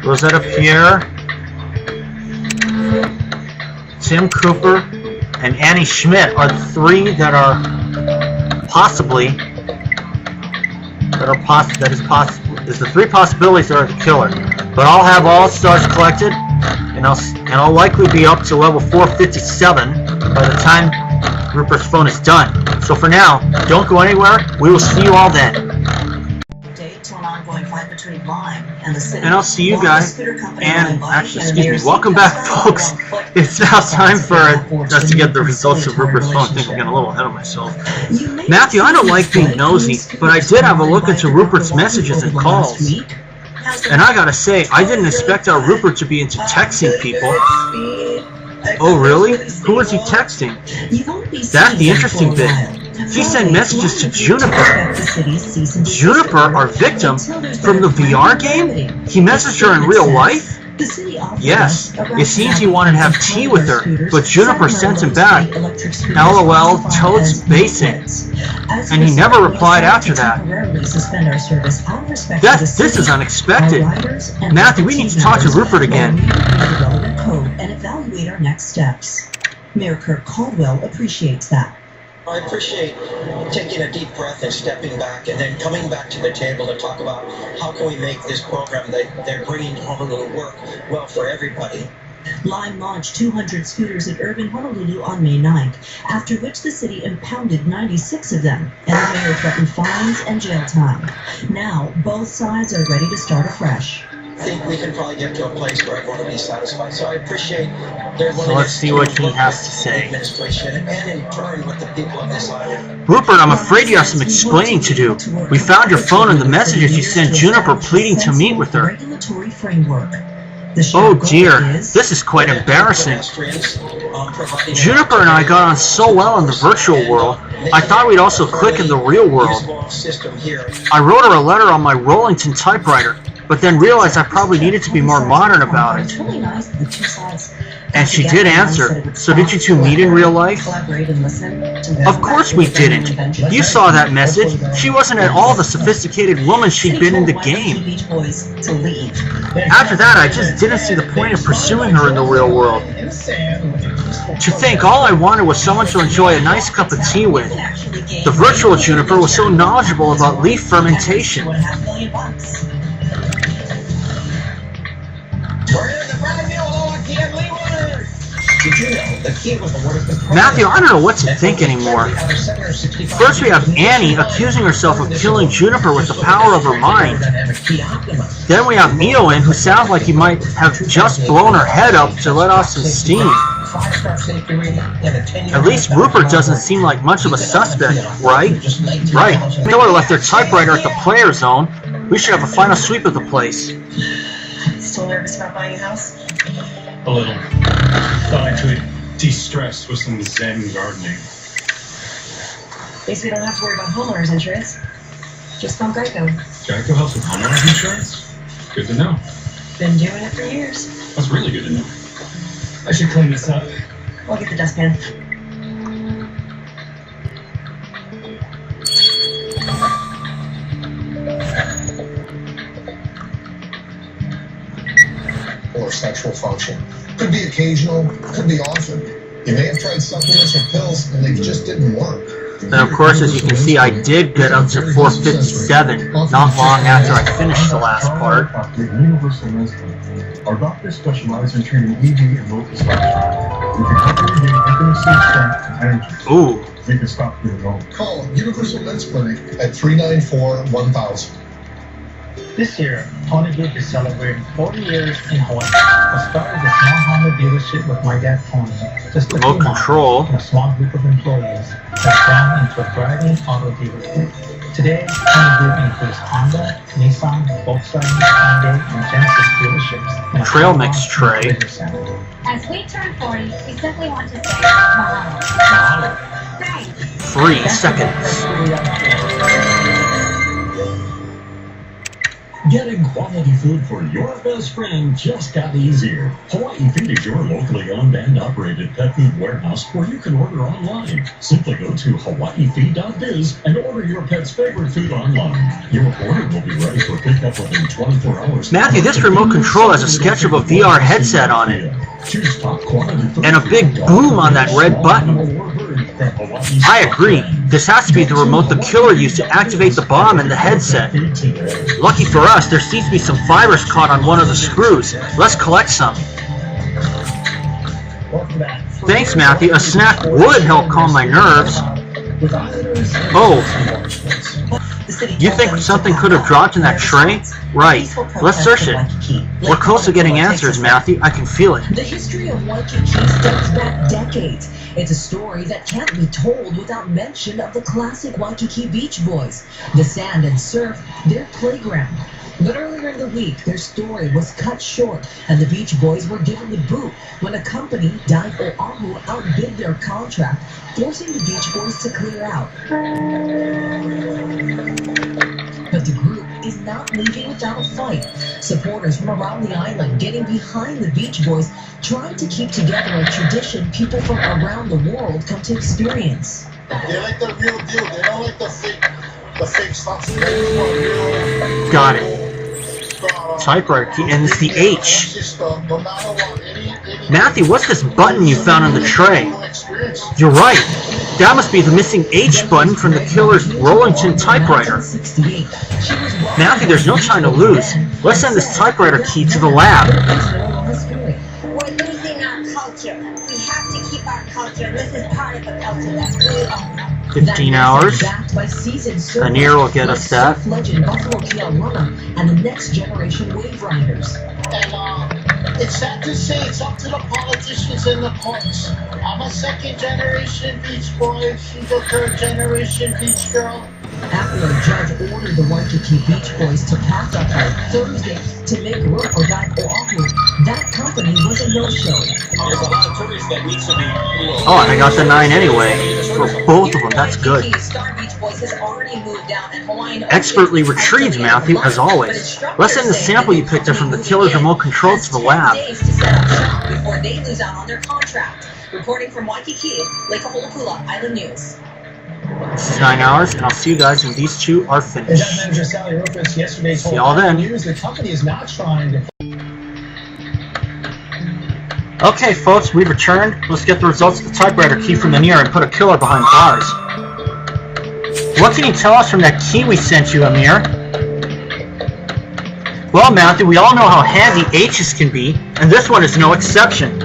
Rosetta Pierre, Tim Cooper, and Annie Schmidt are the three that are possibly is the three possibilities that are the killer. But I'll have all stars collected, and I'll likely be up to level 457 by the time Rupert's phone is done. So for now, don't go anywhere. We will see you all then. And I'll see you guys. And actually, excuse me, welcome back, folks. It's now time for us to get the results of Rupert's phone. I think I'm getting a little ahead of myself. Matthew, I don't like being nosy, but I did have a look into Rupert's messages and calls. And I gotta say, I didn't expect our Rupert to be into texting people. Oh, really? Who was he texting? That's the interesting bit. He sent messages to Juniper. Juniper, our victim, from the VR game? He messaged her in real life? Yes. It seems he wanted to have tea with her, but Juniper sent him back. LOL, totes basic. And he never replied after that. This is unexpected. Matthew, we need to talk to Rupert again. And evaluate our next steps. Mayor Kirk Caldwell appreciates that. I appreciate taking a deep breath and stepping back and then coming back to the table to talk about how can we make this program that they're bringing to Honolulu work well for everybody. Lime launched 200 scooters at urban Honolulu on May 9th, after which the city impounded 96 of them, and the mayor threatened fines and jail time. Now, both sides are ready to start afresh. I think we can probably get to a place where everyone will be satisfied. So I appreciate their willingness. So let's see what he has to say. Administration and in turn with the people of this island. Rupert, I'm afraid you have some explaining to do. We found your phone and the messages you sent Juniper pleading to meet with her. Oh dear, this is quite embarrassing. Juniper and I got on so well in the virtual world, I thought we'd also click in the real world. I wrote her a letter on my Rollington typewriter, but then realized I probably needed to be more modern about it. And she did answer. So did you two meet in real life? Of course we didn't. You saw that message. She wasn't at all the sophisticated woman she'd been in the game. After that, I just didn't see the point of pursuing her in the real world. To think all I wanted was someone to enjoy a nice cup of tea with. The virtual Juniper was so knowledgeable about leaf fermentation. Matthew, I don't know what to think anymore. First we have Annie accusing herself of killing Juniper with the power of her mind. Then we have Eoin, who sounds like he might have just blown her head up to let off some steam. At least Rupert doesn't seem like much of a suspect, right? Right. Killer left their typewriter at the player zone. We should have a final sweep of the place. Still nervous about buying a house? A little. Thought I could de-stress with some Zen gardening. At least we don't have to worry about homeowners insurance. Just call Geico. Geico helps with homeowners insurance? Good to know. Been doing it for years. That's really good to know. I should clean this up. I'll get the dustpan. Or sexual function. Could be occasional, could be often. You may have tried supplements or pills and they just didn't work. And of course, as you can see, I did get up to 457 not long after I finished the last part. Universal Medicine. Our doctors specialize in treating ED and local spectrum. We can help you gain intimacy, strength, and energy. Ooh, we can stop the remote. Call Universal Men's Clinic at 394-1000. This year, Tony Group is celebrating 40 years in Hawaii. I started a small Honda dealership with my dad, Tony. Just a Remote few months, control. and a small group of employees has grown into a thriving auto dealership. Today, Tony Group includes Honda, Nissan, Volkswagen, Hyundai, and Genesis dealerships. and a Trail Honda mix tray. Leisure Center. As we turn 40, we simply want to say mahalo. Thanks. 3 seconds. Getting quality food for your best friend just got easier. Hawaii Feed is your locally owned and operated pet food warehouse where you can order online. Simply go to hawaiifeed.biz and order your pet's favorite food online. Your order will be ready for pickup within 24 hours. Matthew, this remote control has a sketch of a VR headset on it. Choose top quality food And a big boom on that red button. I agree. This has to be the remote the killer used to activate the bomb in the headset. Lucky for us, there seems to be some fibers caught on one of the screws. Let's collect some. Thanks, Matthew. A snack would help calm my nerves. Oh. You think something could have dropped in that tray? Right. Let's search it. We're close to getting answers, Matthew. I can feel it. The history of Waikiki stems back decades. It's a story that can't be told without mention of the classic Waikiki Beach Boys, the sand and surf, their playground. But earlier in the week, their story was cut short, and the Beach Boys were given the boot when a company, Dive Oahu, outbid their contract, forcing the Beach Boys to clear out. But the group is not leaving without a fight. Supporters from around the island getting behind the Beach Boys, trying to keep together a tradition people from around the world come to experience. They like the real deal. They don't like the fake stuff. Got it. Typewriter key, and it's the H. Matthew, what's this button you found on the tray? You're right. That must be the missing H button from the killer's Rollington typewriter. Matthew, there's no time to lose. Let's send this typewriter key to the lab. We're losing our culture. We have to keep our culture. This is part of the culture that we own. 15 hours. Anir will get us that. Legend Buffalo Keaulana and the next generation Wave Riders. And it's sad to say it's up to the politicians and the courts. I'm a second generation Beach Boy. She's a third generation Beach Girl. After a judge ordered the Waikiki Beach Boys to pack up on Thursday to make room for Dive Oahu, that company was a no-show. There's a lot of tourists that need to be. Oh, and I got the 9 anyway. For both of them, that's good. Expertly retrieved, Matthew, as always. Let's send the sample you picked up from the killer's remote control to the lab. Before they lose out on their contract. Reporting from Waikiki, Lake Holokula, Island News. This is 9 hours, and I'll see you guys when these two are finished. General Manager Sally Rufus yesterday told See y'all then. News the company is not trying to. Okay, folks, we've returned. Let's get the results of the typewriter key from the Anir and put a killer behind bars. What can you tell us from that key we sent you, Amir? Well, Matthew, we all know how handy H's can be, and this one is no exception.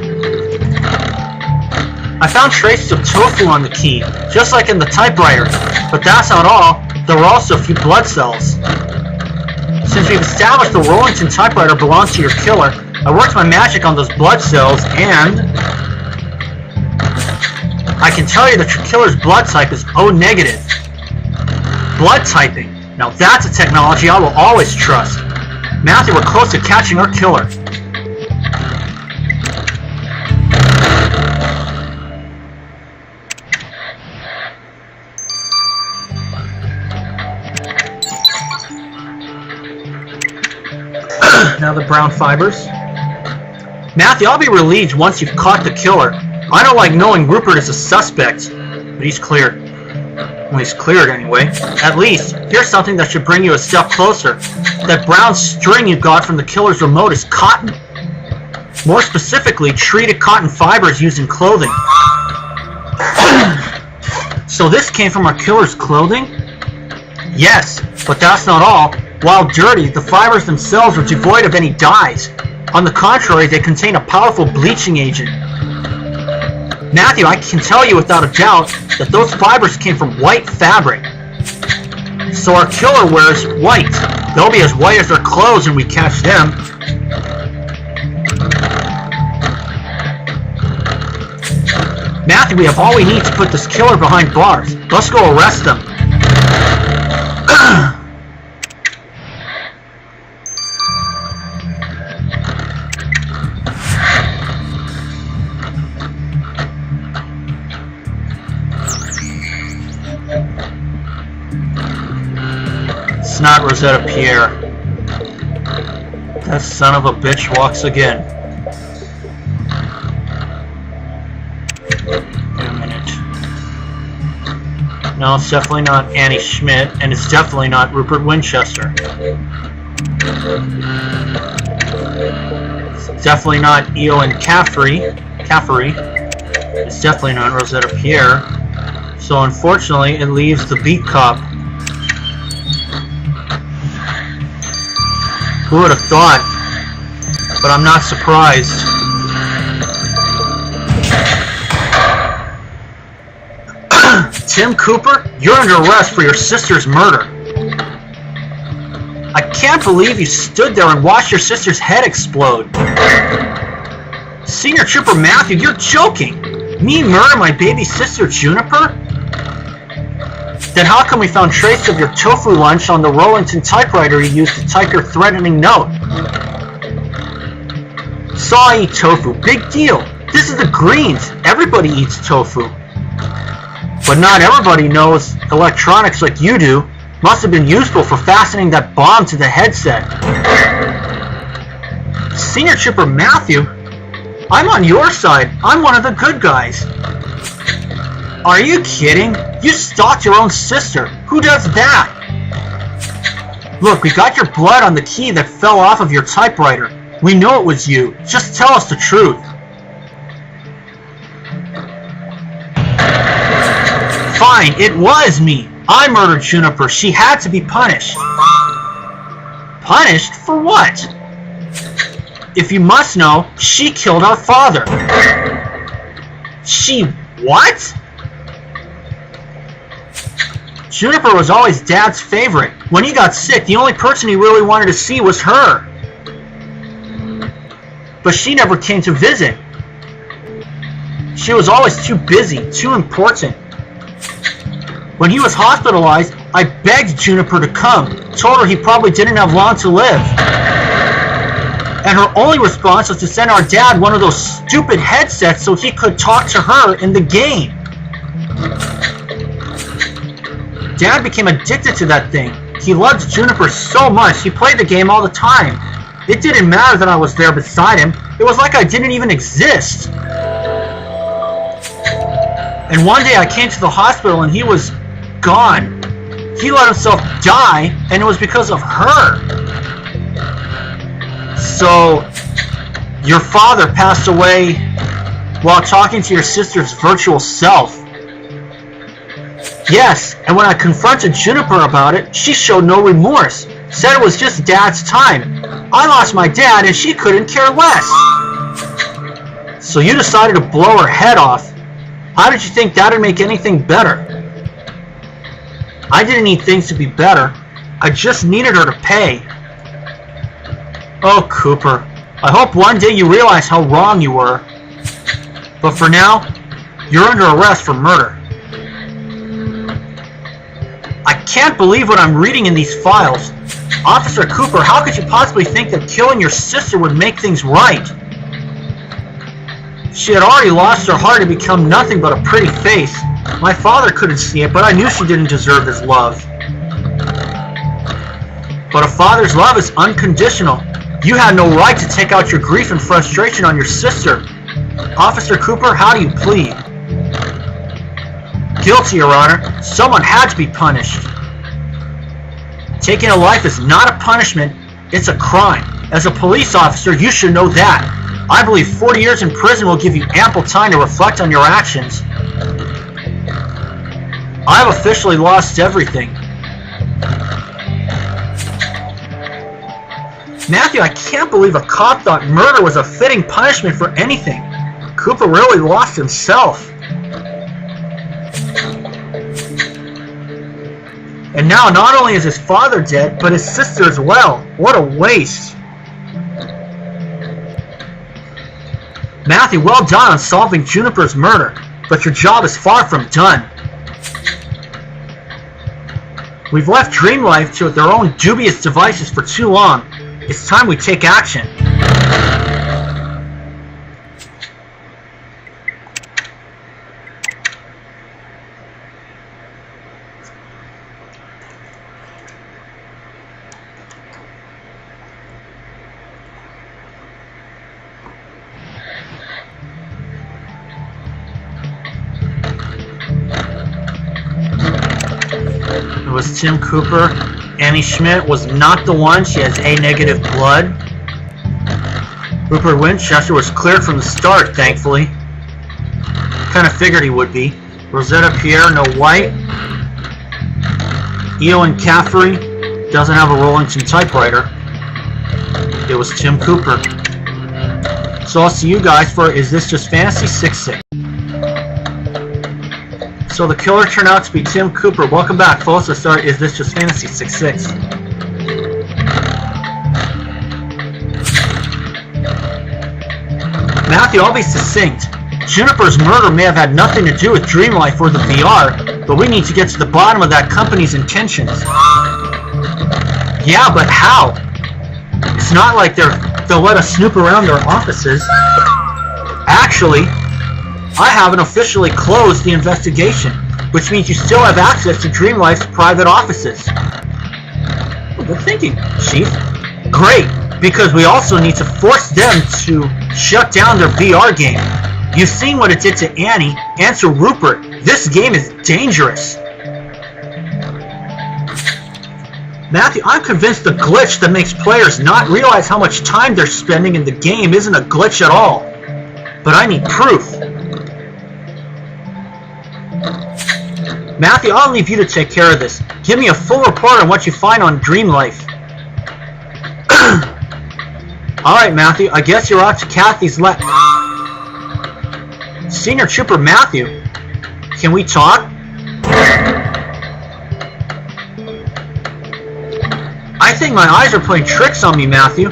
I found traces of tofu on the key, just like in the typewriter, but that's not all. There were also a few blood cells. Since we've established the Rollington typewriter belongs to your killer, I worked my magic on those blood cells, and I can tell you that your killer's blood type is O negative. Blood typing. Now that's a technology I will always trust. Matthew, we're close to catching our killer. Now the brown fibers. Matthew, I'll be relieved once you've caught the killer. I don't like knowing Rupert is a suspect, but he's cleared. Well, he's cleared anyway. At least, here's something that should bring you a step closer. That brown string you got from the killer's remote is cotton. More specifically, treated cotton fibers used in clothing. So this came from our killer's clothing? Yes, but that's not all. While dirty, the fibers themselves are devoid of any dyes. On the contrary, they contain a powerful bleaching agent. Matthew, I can tell you without a doubt that those fibers came from white fabric. So our killer wears white. They'll be as white as their clothes when we catch them. Matthew, we have all we need to put this killer behind bars. Let's go arrest him. It's not Rosetta Pierre. That son of a bitch walks again. Wait a minute. No, it's definitely not Annie Schmidt, and it's definitely not Rupert Winchester. It's definitely not Eoin Caffrey. It's definitely not Rosetta Pierre. So unfortunately, it leaves the beat cop. Who would have thought? But I'm not surprised. Tim Cooper, you're under arrest for your sister's murder. I can't believe you stood there and watched your sister's head explode. Senior Trooper Matthew, you're joking. Me murder my baby sister Juniper? Then how come we found traces of your tofu lunch on the Rollington typewriter you used to type your threatening note? So I eat tofu. Big deal. This is the Greens. Everybody eats tofu. But not everybody knows electronics like you do must have been useful for fastening that bomb to the headset. Senior Trooper Matthew, I'm on your side. I'm one of the good guys. Are you kidding? You stalked your own sister. Who does that? Look, we got your blood on the key that fell off of your typewriter. We know it was you. Just tell us the truth. Fine, it was me. I murdered Juniper. She had to be punished. Punished? For what? If you must know, she killed our father. She what? Juniper was always Dad's favorite. When he got sick, the only person he really wanted to see was her. But she never came to visit. She was always too busy, too important. When he was hospitalized, I begged Juniper to come, told her he probably didn't have long to live. And her only response was to send our dad one of those stupid headsets so he could talk to her in the game. Dad became addicted to that thing. He loved Juniper so much, he played the game all the time. It didn't matter that I was there beside him. It was like I didn't even exist. And one day I came to the hospital and he was gone. He let himself die, and it was because of her. So, your father passed away while talking to your sister's virtual self. Yes, and when I confronted Juniper about it, she showed no remorse. Said it was just Dad's time. I lost my dad and she couldn't care less. So you decided to blow her head off. How did you think that would make anything better? I didn't need things to be better. I just needed her to pay. Oh, Cooper. I hope one day you realize how wrong you were. But for now, you're under arrest for murder. I can't believe what I'm reading in these files. Officer Cooper, how could you possibly think that killing your sister would make things right? She had already lost her heart and become nothing but a pretty face. My father couldn't see it, but I knew she didn't deserve his love. But a father's love is unconditional. You had no right to take out your grief and frustration on your sister. Officer Cooper, how do you plead? Guilty, Your Honor. Someone had to be punished. Taking a life is not a punishment, it's a crime. As a police officer, you should know that. I believe 40 years in prison will give you ample time to reflect on your actions. I've officially lost everything. Matthew, I can't believe a cop thought murder was a fitting punishment for anything. Cooper really lost himself. And now not only is his father dead, but his sister as well. What a waste. Matthew, well done on solving Juniper's murder, but your job is far from done. We've left Dream Life to their own dubious devices for too long. It's time we take action. It was Tim Cooper. Annie Schmidt was not the one. She has A-negative blood. Rupert Winchester was cleared from the start, thankfully. Kind of figured he would be. Rosetta Pierre, no white. Eoin Caffrey doesn't have a Rollington typewriter. It was Tim Cooper. So I'll see you guys for Is This Just Fantasy 6-6. So the killer turned out to be Tim Cooper. Welcome back, folks. Let's start Is This Just Fantasy 6-6. Matthew, I'll be succinct. Juniper's murder may have had nothing to do with Dream Life or the VR, but we need to get to the bottom of that company's intentions. Yeah, but how? It's not like they'll let us snoop around their offices. Actually, I haven't officially closed the investigation, which means you still have access to Dream Life's private offices. Well, good thinking, Chief. Great, because we also need to force them to shut down their VR game. You've seen what it did to Annie and to Rupert. This game is dangerous. Matthew, I'm convinced the glitch that makes players not realize how much time they're spending in the game isn't a glitch at all. But I need proof. Matthew, I'll leave you to take care of this. Give me a full report on what you find on Dream Life. Alright, Matthew, I guess you're off to Kathy's left. Senior Trooper Matthew, can we talk? I think my eyes are playing tricks on me, Matthew.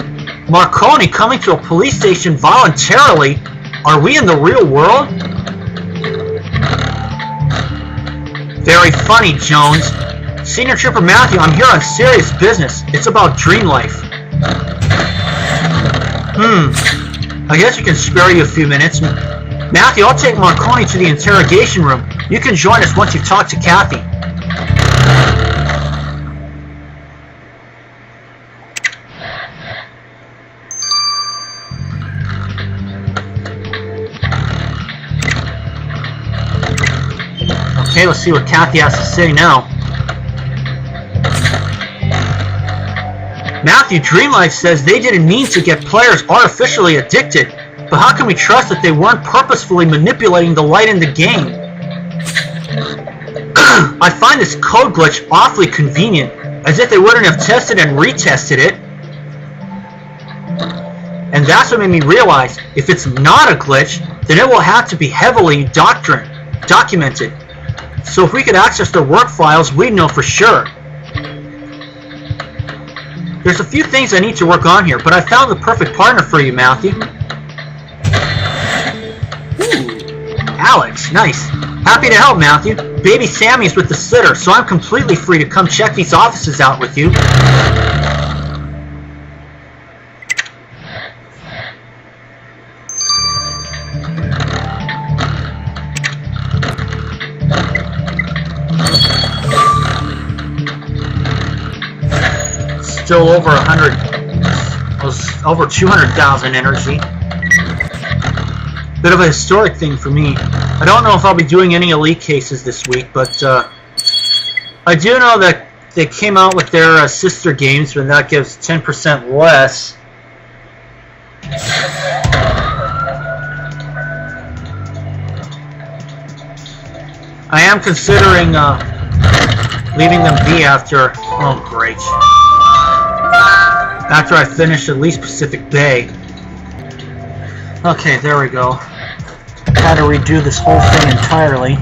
Marconi coming to a police station voluntarily? Are we in the real world? Very funny, Jones. Senior Trooper Matthew, I'm here on serious business. It's about Dream Life. I guess we can spare you a few minutes. Matthew, I'll take Marconi to the interrogation room. You can join us once you've talked to Kathy. Okay, let's see what Kathy has to say now. Matthew, Dream Life says they didn't mean to get players artificially addicted, but how can we trust that they weren't purposefully manipulating the light in the game? I find this code glitch awfully convenient, as if they wouldn't have tested and retested it. And that's what made me realize, if it's not a glitch, then it will have to be heavily documented. So if we could access their work files, we'd know for sure. There's a few things I need to work on here, but I found the perfect partner for you, Matthew. Ooh, Alex, nice. Happy to help, Matthew. Baby Sammy's with the sitter, so I'm completely free to come check these offices out with you. Still over 100, over 200,000 energy. Bit of a historic thing for me. I don't know if I'll be doing any elite cases this week, but I do know that they came out with their sister games, but that gives 10% less. I am considering leaving them be after. Oh, great. After I finish at least Pacific Bay. Okay, there we go. Had to redo this whole thing entirely.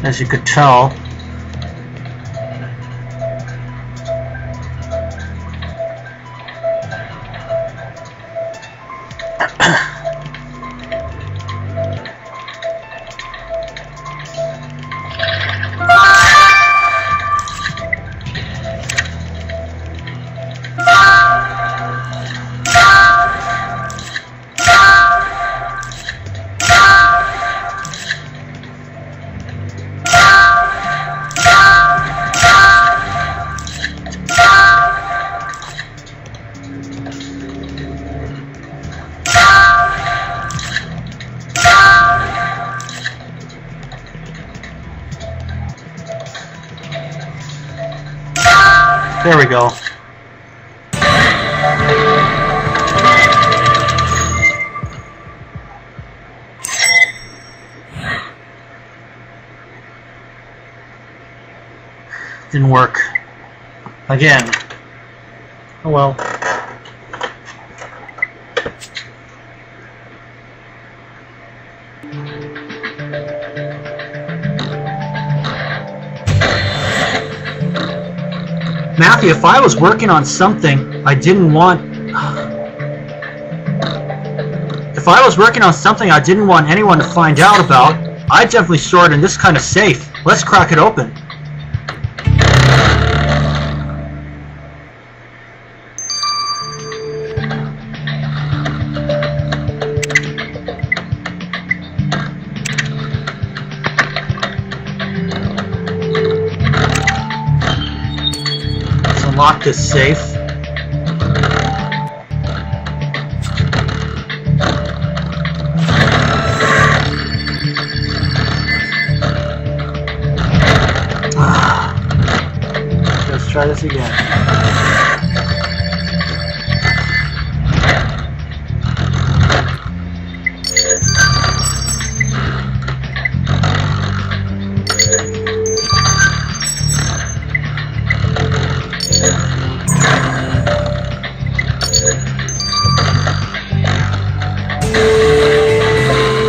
As you could tell. There we go. Didn't work. Again. Oh well. Matthew, if I was working on something I didn't want... If I was working on something I didn't want anyone to find out about, I'd definitely store it in this kind of safe. Let's crack it open. Lock this safe. Let's try this again.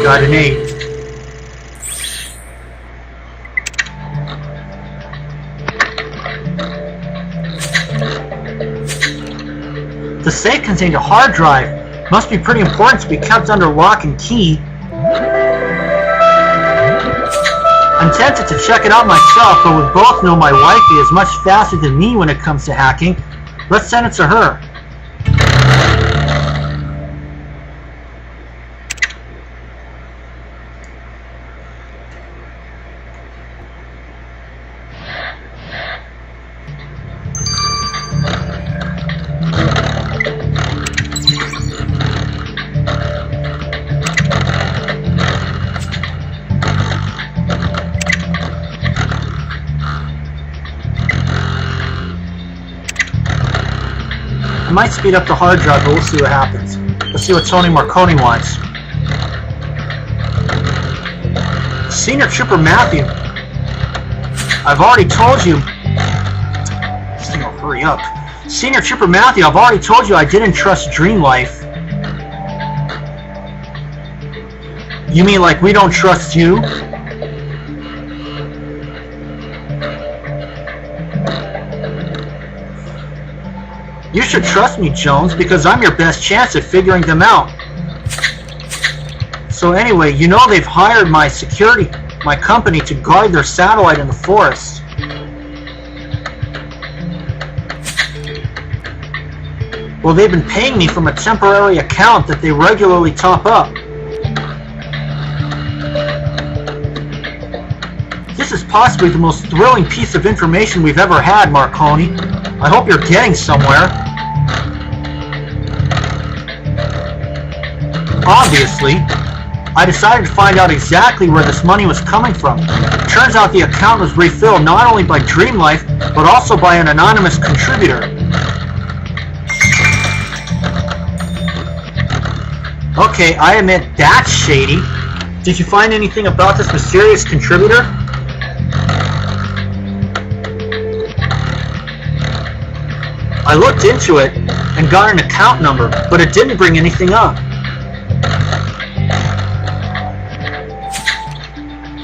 Got an 8. The safe contained a hard drive. Must be pretty important to be kept under lock and key. I'm tempted to check it out myself, but we both know my wifey is much faster than me when it comes to hacking. Let's send it to her. I might speed up the hard drive, but we'll see what happens. Let's see what Tony Marconi wants. Senior Trooper Matthew, I've already told you... This thing will hurry up. Senior Trooper Matthew, I've already told you I didn't trust Dream Life. You mean like we don't trust you? You should trust me, Jones, because I'm your best chance at figuring them out. So anyway, you know they've hired my company to guard their satellite in the forest. Well, they've been paying me from a temporary account that they regularly top up. This is possibly the most thrilling piece of information we've ever had, Marconi. I hope you're getting somewhere. Obviously, I decided to find out exactly where this money was coming from. Turns out the account was refilled not only by Dream Life, but also by an anonymous contributor. Okay, I admit that's shady. Did you find anything about this mysterious contributor? I looked into it and got an account number, but it didn't bring anything up.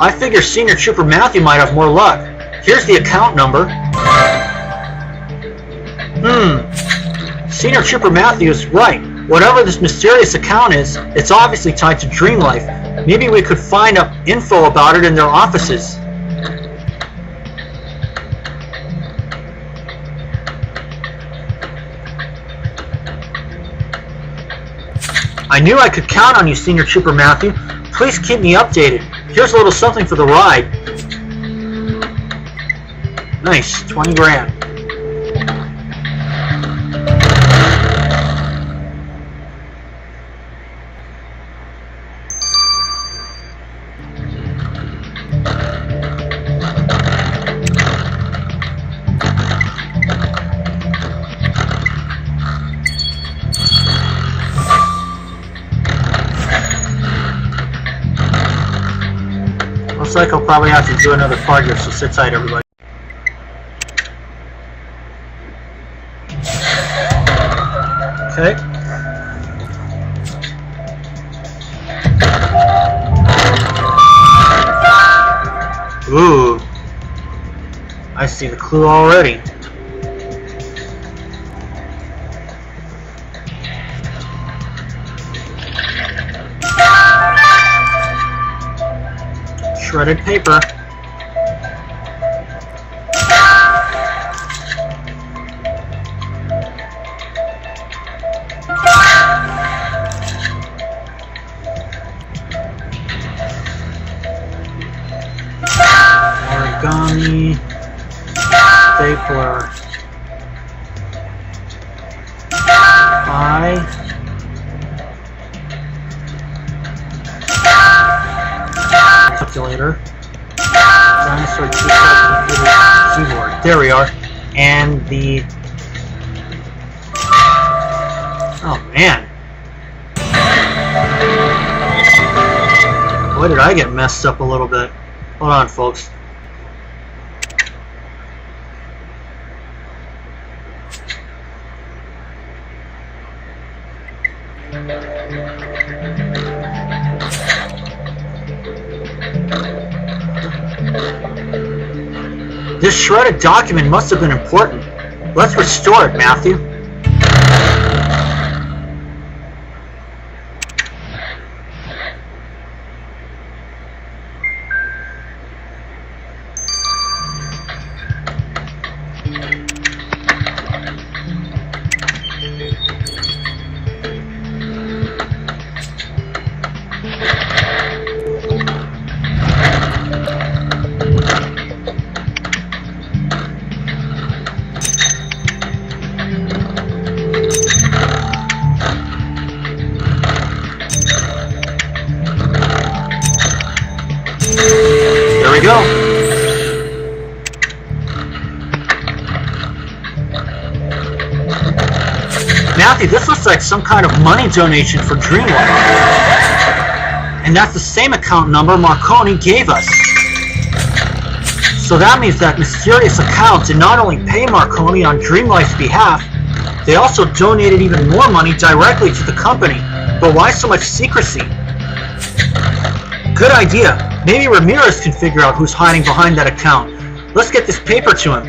I figure Senior Trooper Matthew might have more luck. Here's the account number. Senior Trooper Matthew is right. Whatever this mysterious account is, it's obviously tied to Dream Life. Maybe we could find out info about it in their offices. I knew I could count on you, Senior Trooper Matthew. Please keep me updated. Here's a little something for the ride. Nice, 20 grand. Looks like I'll probably have to do another part here, so sit tight, everybody. Okay. Ooh. I see the clue already. Shredded paper. Origami. Stapler. Calculator. Dinosaur keyboard. There we are. And the... Oh man. Boy, did I get messed up a little bit. Hold on, folks. This shredded document must have been important. Let's restore it, Matthew. There we go. Matthew, this looks like some kind of money donation for Dream Life. And that's the same account number Marconi gave us. So that means that mysterious account did not only pay Marconi on Dream Life's behalf, they also donated even more money directly to the company. But why so much secrecy? Good idea. Maybe Ramirez can figure out who's hiding behind that account. Let's get this paper to him.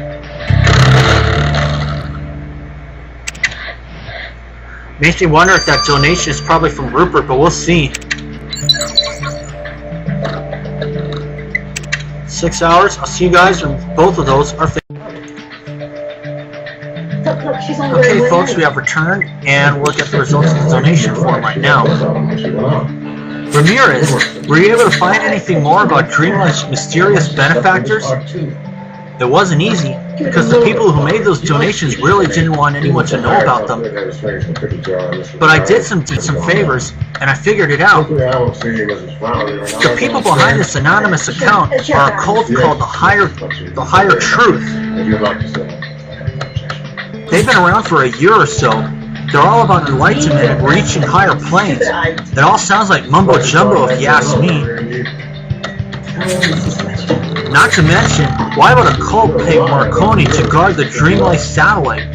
Makes me wonder if that donation is probably from Rupert, but we'll see. 6 hours. I'll see you guys when both of those are finished. Okay, folks, we have returned, and we'll get the results of the donation form right now. Ramirez, were you able to find anything more about Dream Life's mysterious benefactors? It wasn't easy, because the people who made those donations really didn't want anyone to know about them. But I did some favors, and I figured it out. The people behind this anonymous account are a cult called the Higher Truth. They've been around for a year or so. They're all about enlightenment and reaching higher planes. It all sounds like mumbo jumbo if you ask me. Not to mention, why would a cult pay Marconi to guard the Dreamlife satellite?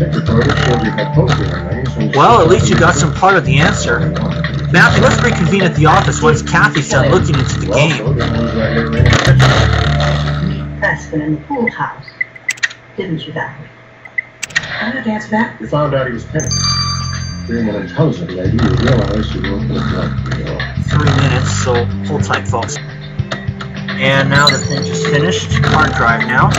Well, at least you got some part of the answer. Matthew, let's reconvene at the office once Kathy's done looking into the game. Pressman in the pool house, didn't you, Valerie? How did Dad's back? We found out he was penned. Being an intelligent lady, you realize you won't look like 3 minutes, so hold tight, folks. And now the thing just finished. Hard drive now.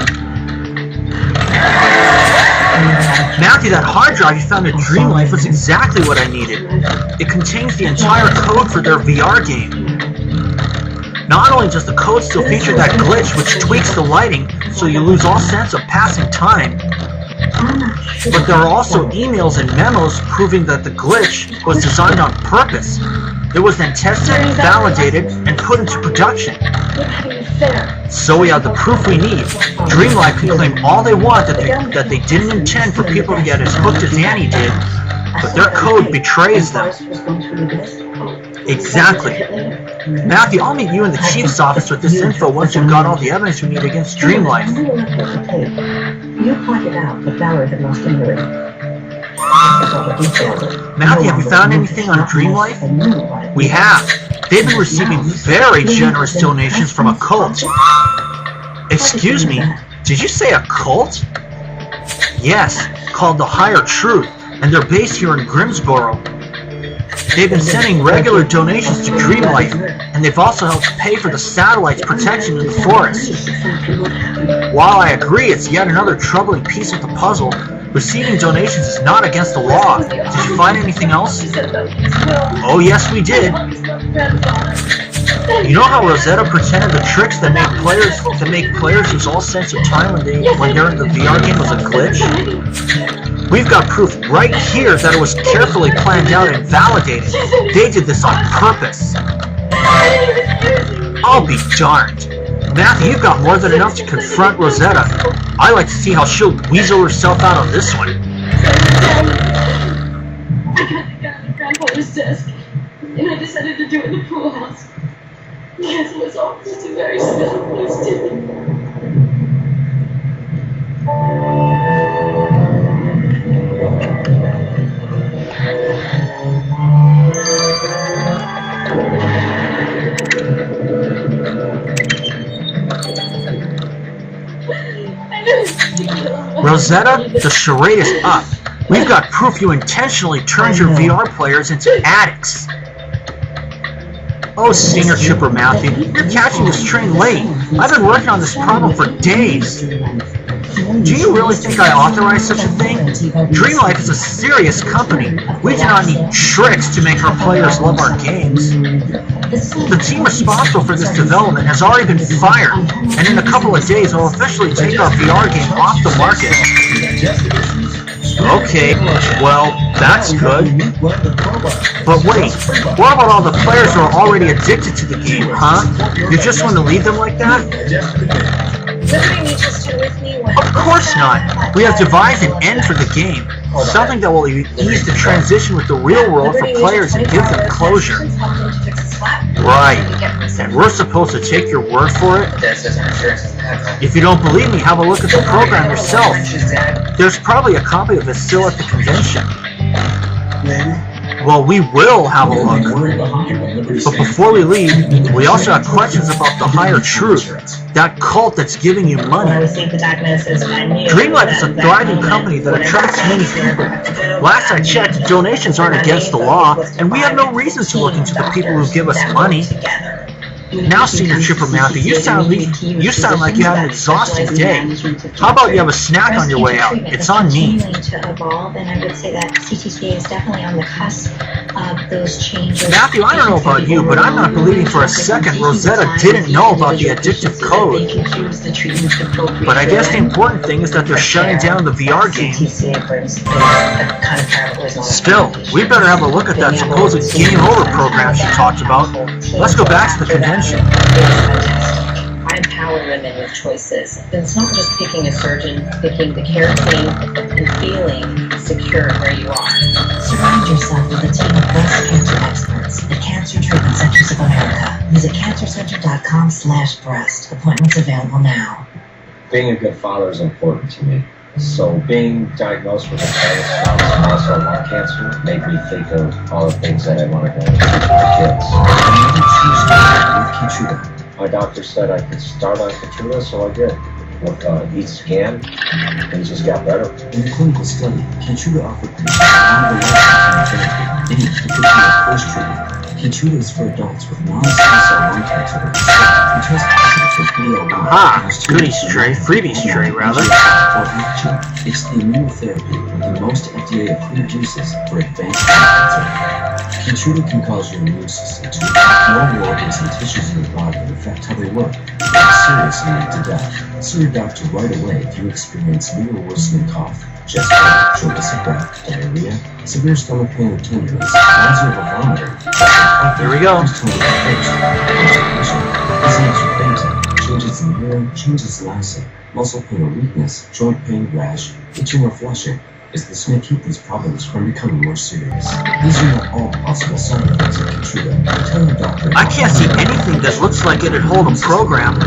Matthew, that hard drive you found at Dreamlife was exactly what I needed. It contains the entire code for their VR game. Not only does the code still feature that glitch which tweaks the lighting so you lose all sense of passing time, but there are also emails and memos proving that the glitch was designed on purpose. It was then tested, validated, and put into production. So we have the proof we need. Dreamlife can claim all they want that they didn't intend for people to get as hooked as Annie did, but their code betrays them. Exactly. Matthew, I'll meet you in the chief's office with this info once you've got all the evidence we need against Dreamlife. You pointed out that Valerie had lost a hearing. Matthew, have you found anything on Dreamlife? We have. They've been receiving very generous donations from a cult. Excuse me, did you say a cult? Yes, called the Higher Truth, and they're based here in Grimsboro. They've been sending regular donations to Dreamlife, and they've also helped pay for the satellite's protection in the forest. While I agree it's yet another troubling piece of the puzzle, receiving donations is not against the law. Did you find anything else? Oh yes, we did. You know how Rosetta pretended the tricks that make players lose all sense of time when they're in the VR game was a glitch? We've got proof right here that it was carefully planned out and validated. They did this on purpose. I'll be darned. Matthew, you've got more than enough to confront Rosetta. I'd like to see how she'll weasel herself out on this one. I got the gun on Grandfather's desk, and I decided to do it in the pool house. Because it was all just a very silly place to do. Rosetta, the charade is up. We've got proof you intentionally turned your VR players into addicts. Oh, Senior Trooper Matthew, you're catching this train late. I've been working on this problem for days. Do you really think I authorized such a thing? Dreamlife is a serious company. We do not need tricks to make our players love our games. The team responsible for this development has already been fired, and in a couple of days we'll officially take our VR game off the market. Okay, well, that's good. But wait, what about all the players who are already addicted to the game, huh? You just want to leave them like that? Of course not. We have devised an end for the game. Something that will ease the transition with the real world for players and give them closure. Right. And we're supposed to take your word for it? If you don't believe me, have a look at the program yourself. There's probably a copy of it still at the convention. Well, we will have a look. But before we leave, we also have questions about the Higher Truth, that cult that's giving you money. Dreamlife is a thriving company that attracts many people. Last I checked, donations aren't against the law, and we have no reason to look into the people who give us money. Now, Senior Trooper Matthew, you sound like you had an exhausting day. How about you have a snack on your way out? It's on me. Matthew, I don't know about you, but I'm not believing for a second Rosetta didn't know about the addictive code. But I guess the important thing is that they're shutting down the VR game. Still, we better have a look at that supposed game over program she talked about. Let's go back to the convention. I empower women with choices. It's not just picking a surgeon, picking the care team, and feeling secure where you are. Surround yourself with a team of breast cancer experts at Cancer Treatment Centers of America. Visit cancercenter.com/breast. Appointments available now. Being a good father is important to me. So being diagnosed with advanced non-small cell lung cancer made me think of all the things that I want to go into for my kids. My doctor said I could start on Keytruda, so I did. With each scan, things just got better. In the clinical study, Keytruda offered patients longer lifetime therapy than each particular first treatment. Keytruda is for adults with non-small cell lung cancer that test positive for PD-L1. Goodies tray, freebies tray, rather. It's the immunotherapy with the most FDA-approved uses for advanced lung cancer. Keytruda can cause your immune system to attack normal organs and tissues in your body and affect how they work, serious and lead to death. See your doctor right away if you experience real worsening cough, chest pain, shortness of breath, diarrhea, severe stomach pain or tenderness, nausea or vomiting. Here we go. Changes in hearing, changes in eyesight, muscle pain or weakness, joint pain, rash, itching or flushing. Is this may keep these problems from becoming more serious. These are not all possible side effects of Keytruda. Tell your doctor. I can't see anything that looks like it'd hold a program,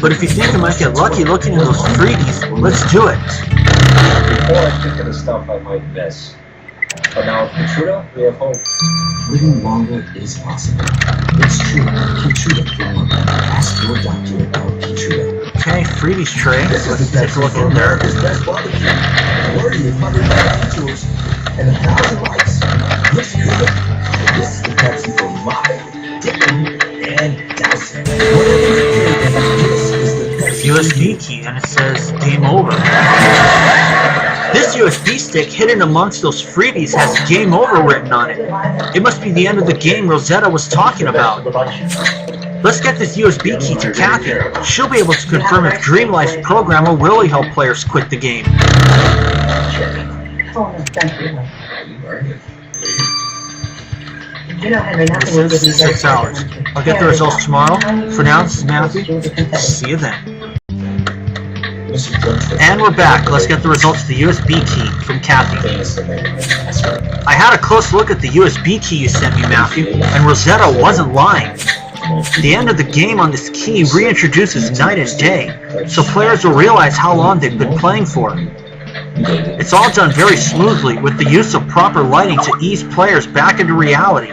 but if you think I might get lucky looking at those freebies, let's do it. Before I think of the stuff I might miss. But now with Keytruda, we have hope. Living longer is possible. It's true. Keytruda can work. Ask your doctor about Keytruda. Okay, freebies tray. Let's take a look in there. This and 1,000 likes. Looks good. This is the Pepsi for live dipping and dousing. This is the Pepsi USB key, and it says game over. This USB stick hidden amongst those freebies has game over written on it. It must be the end of the game Rosetta was talking about. Let's get this USB key to Kathy. She'll be able to confirm if Dream Life's program will really help players quit the game. Oh, thank you. You know, Henry, nothing will give you 6 hours. I'll get the results tomorrow. For now, this is Matthew. See you then. And we're back. Let's get the results of the USB key from Kathy. I had a close look at the USB key you sent me, Matthew, and Rosetta wasn't lying. The end of the game on this key reintroduces night and day, so players will realize how long they've been playing for. It's all done very smoothly with the use of proper lighting to ease players back into reality.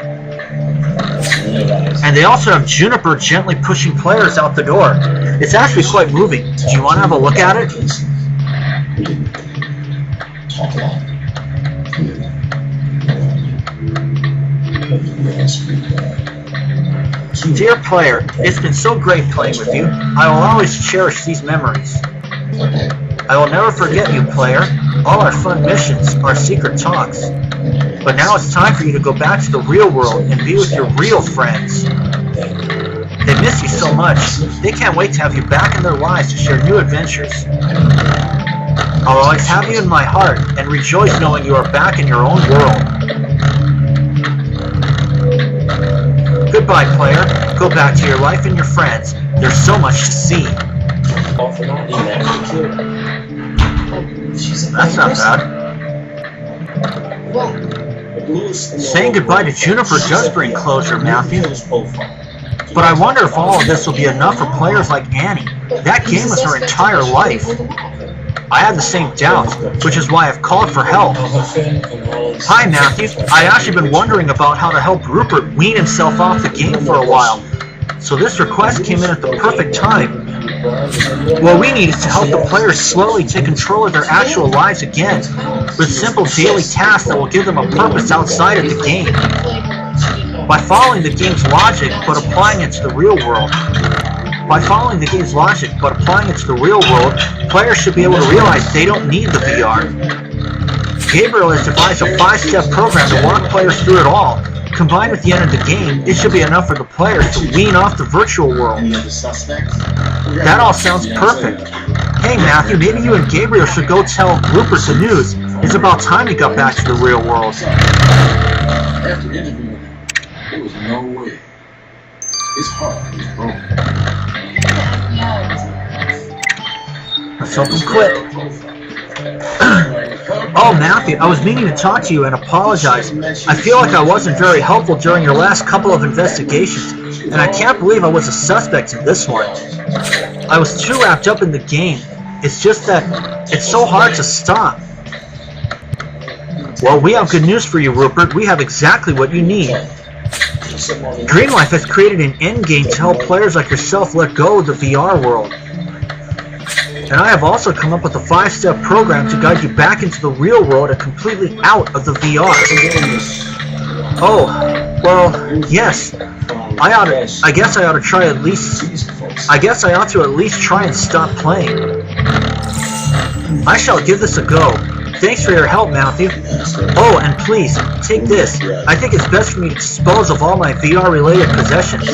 And they also have Juniper gently pushing players out the door. It's actually quite moving. Do you want to have a look at it? Dear player, it's been so great playing with you. I will always cherish these memories. I will never forget you, player. All our fun missions, our secret talks. But now it's time for you to go back to the real world and be with your real friends. They miss you so much. They can't wait to have you back in their lives to share new adventures. I'll always have you in my heart and rejoice knowing you are back in your own world. Goodbye, player. Go back to your life and your friends. There's so much to see. That's not bad. Saying goodbye to Juniper does bring closure, Matthew. But I wonder if all of this will be enough for players like Annie. That game was her entire life. I had the same doubts, which is why I've called for help. Hi, Matthew. I've actually been wondering about how to help Rupert wean himself off the game for a while. So this request came in at the perfect time. What we need is to help the players slowly take control of their actual lives again, with simple daily tasks that will give them a purpose outside of the game. By following the game's logic, but applying it to the real world. Players should be able to realize they don't need the VR. Gabriel has devised a 5-step program to walk players through it all. Combined with the end of the game, it should be enough for the players to wean off the virtual world. That all sounds perfect. Hey Matthew, maybe you and Gabriel should go tell Rupert the news. It's about time he got back to the real world. After interviewing him, there was no way. His heart was broken. Let's help him quit. Oh, Matthew, I was meaning to talk to you and apologize. I feel like I wasn't very helpful during your last couple of investigations, and I can't believe I was a suspect in this one. I was too wrapped up in the game. It's just that it's so hard to stop. Well, we have good news for you, Rupert. We have exactly what you need. Dreamlife has created an endgame to help players like yourself let go of the VR world. And I have also come up with a 5-step program to guide you back into the real world and completely out of the VR. Oh, well, yes. I guess I ought to try at least. I guess I ought to at least try and stop playing. I shall give this a go. Thanks for your help, Matthew. Oh, and please, take this. I think it's best for me to dispose of all my VR-related possessions.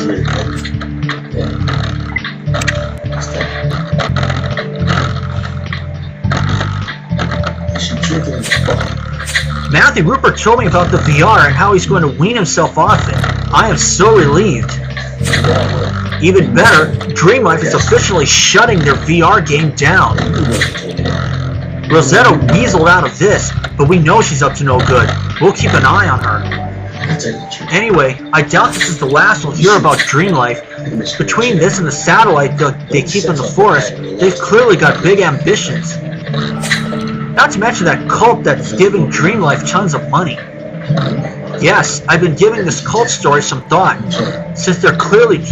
Matthew, Rupert told me about the VR and how he's going to wean himself off it. I am so relieved. Even better, Dreamlife is officially shutting their VR game down. Rosetta weaseled out of this, but we know she's up to no good. We'll keep an eye on her. Anyway, I doubt this is the last we'll hear about Dreamlife. Between this and the satellite they keep in the forest, they've clearly got big ambitions. Not to mention that cult that's giving Dreamlife tons of money. Yes, I've been giving this cult story some thought. Since they're clearly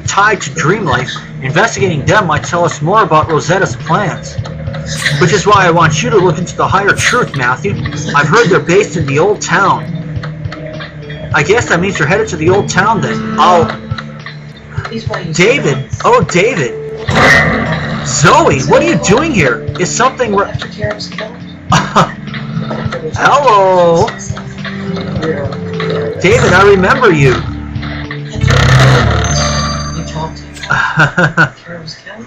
tied to Dreamlife, investigating them might tell us more about Rosetta's plans. Which is why I want you to look into the higher truth, Matthew. I've heard they're based in the old town. I guess that means you're headed to the old town then. Oh, David. Oh, David. Zoe, what are you doing here? Is something Hello. David, I remember you. You talked to Carol's Kelly?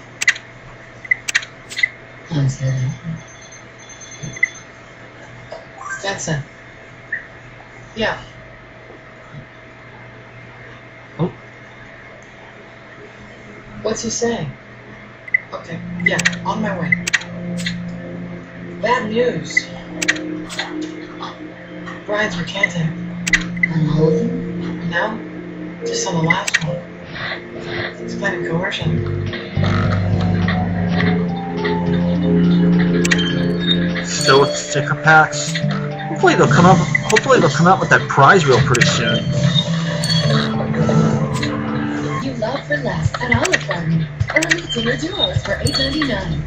Stetson. Yeah. Oh. What's he saying? Okay, yeah, on my way. Bad news. Brian's recanting. On all of them? No, just on the last one. He's planning coercion. Still with sticker packs. Hopefully they'll come out with that prize reel pretty soon. You love for less at Olive Garden. Early dinner duos for $8.99.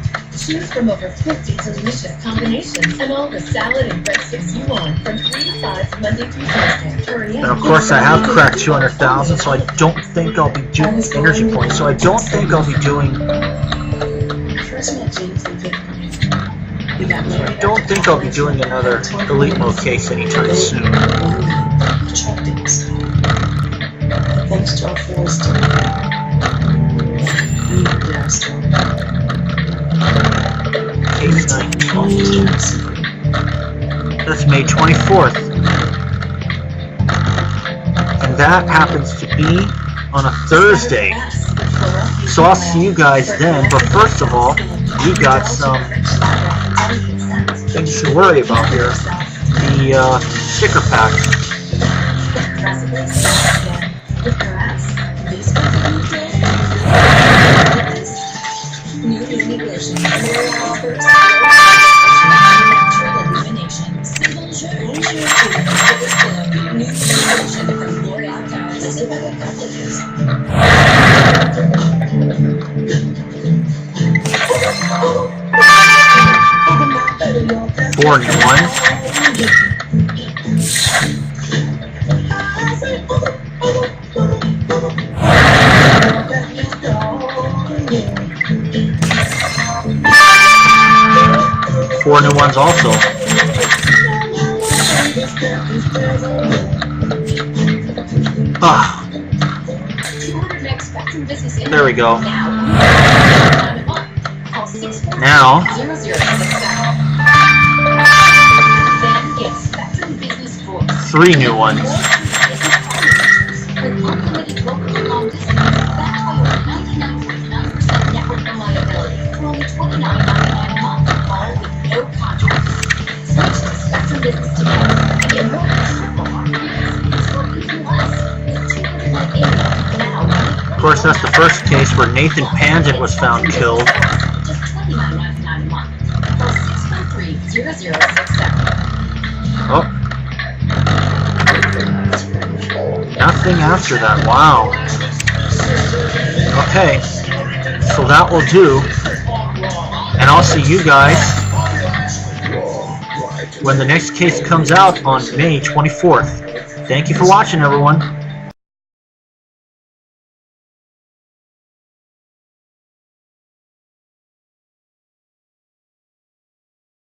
Choose from over 50 delicious combinations and all the salad and breadsticks you want from 3 to 5 Monday through Thursday. Hurry up. And of course I have cracked 200,000, so I don't think I'll be doing energy points. So I don't think I'll be doing. I don't think I'll be doing another Elite Mode case anytime soon. Thanks to our forest. Case 19. That's May 24th. And that happens to be on a Thursday. So I'll see you guys then, but first of all, we got some things to worry about here. The sticker packs. Four new ones. Four new ones also. Ah. There we go. Now. Three new ones. course, that's the first case where Nathan Pandit was found killed. Just $29.99 a month. Call 613-0067. Oh. Nothing after that. Wow. Okay. So that will do. And I'll see you guys when the next case comes out on May 24th. Thank you for watching, everyone.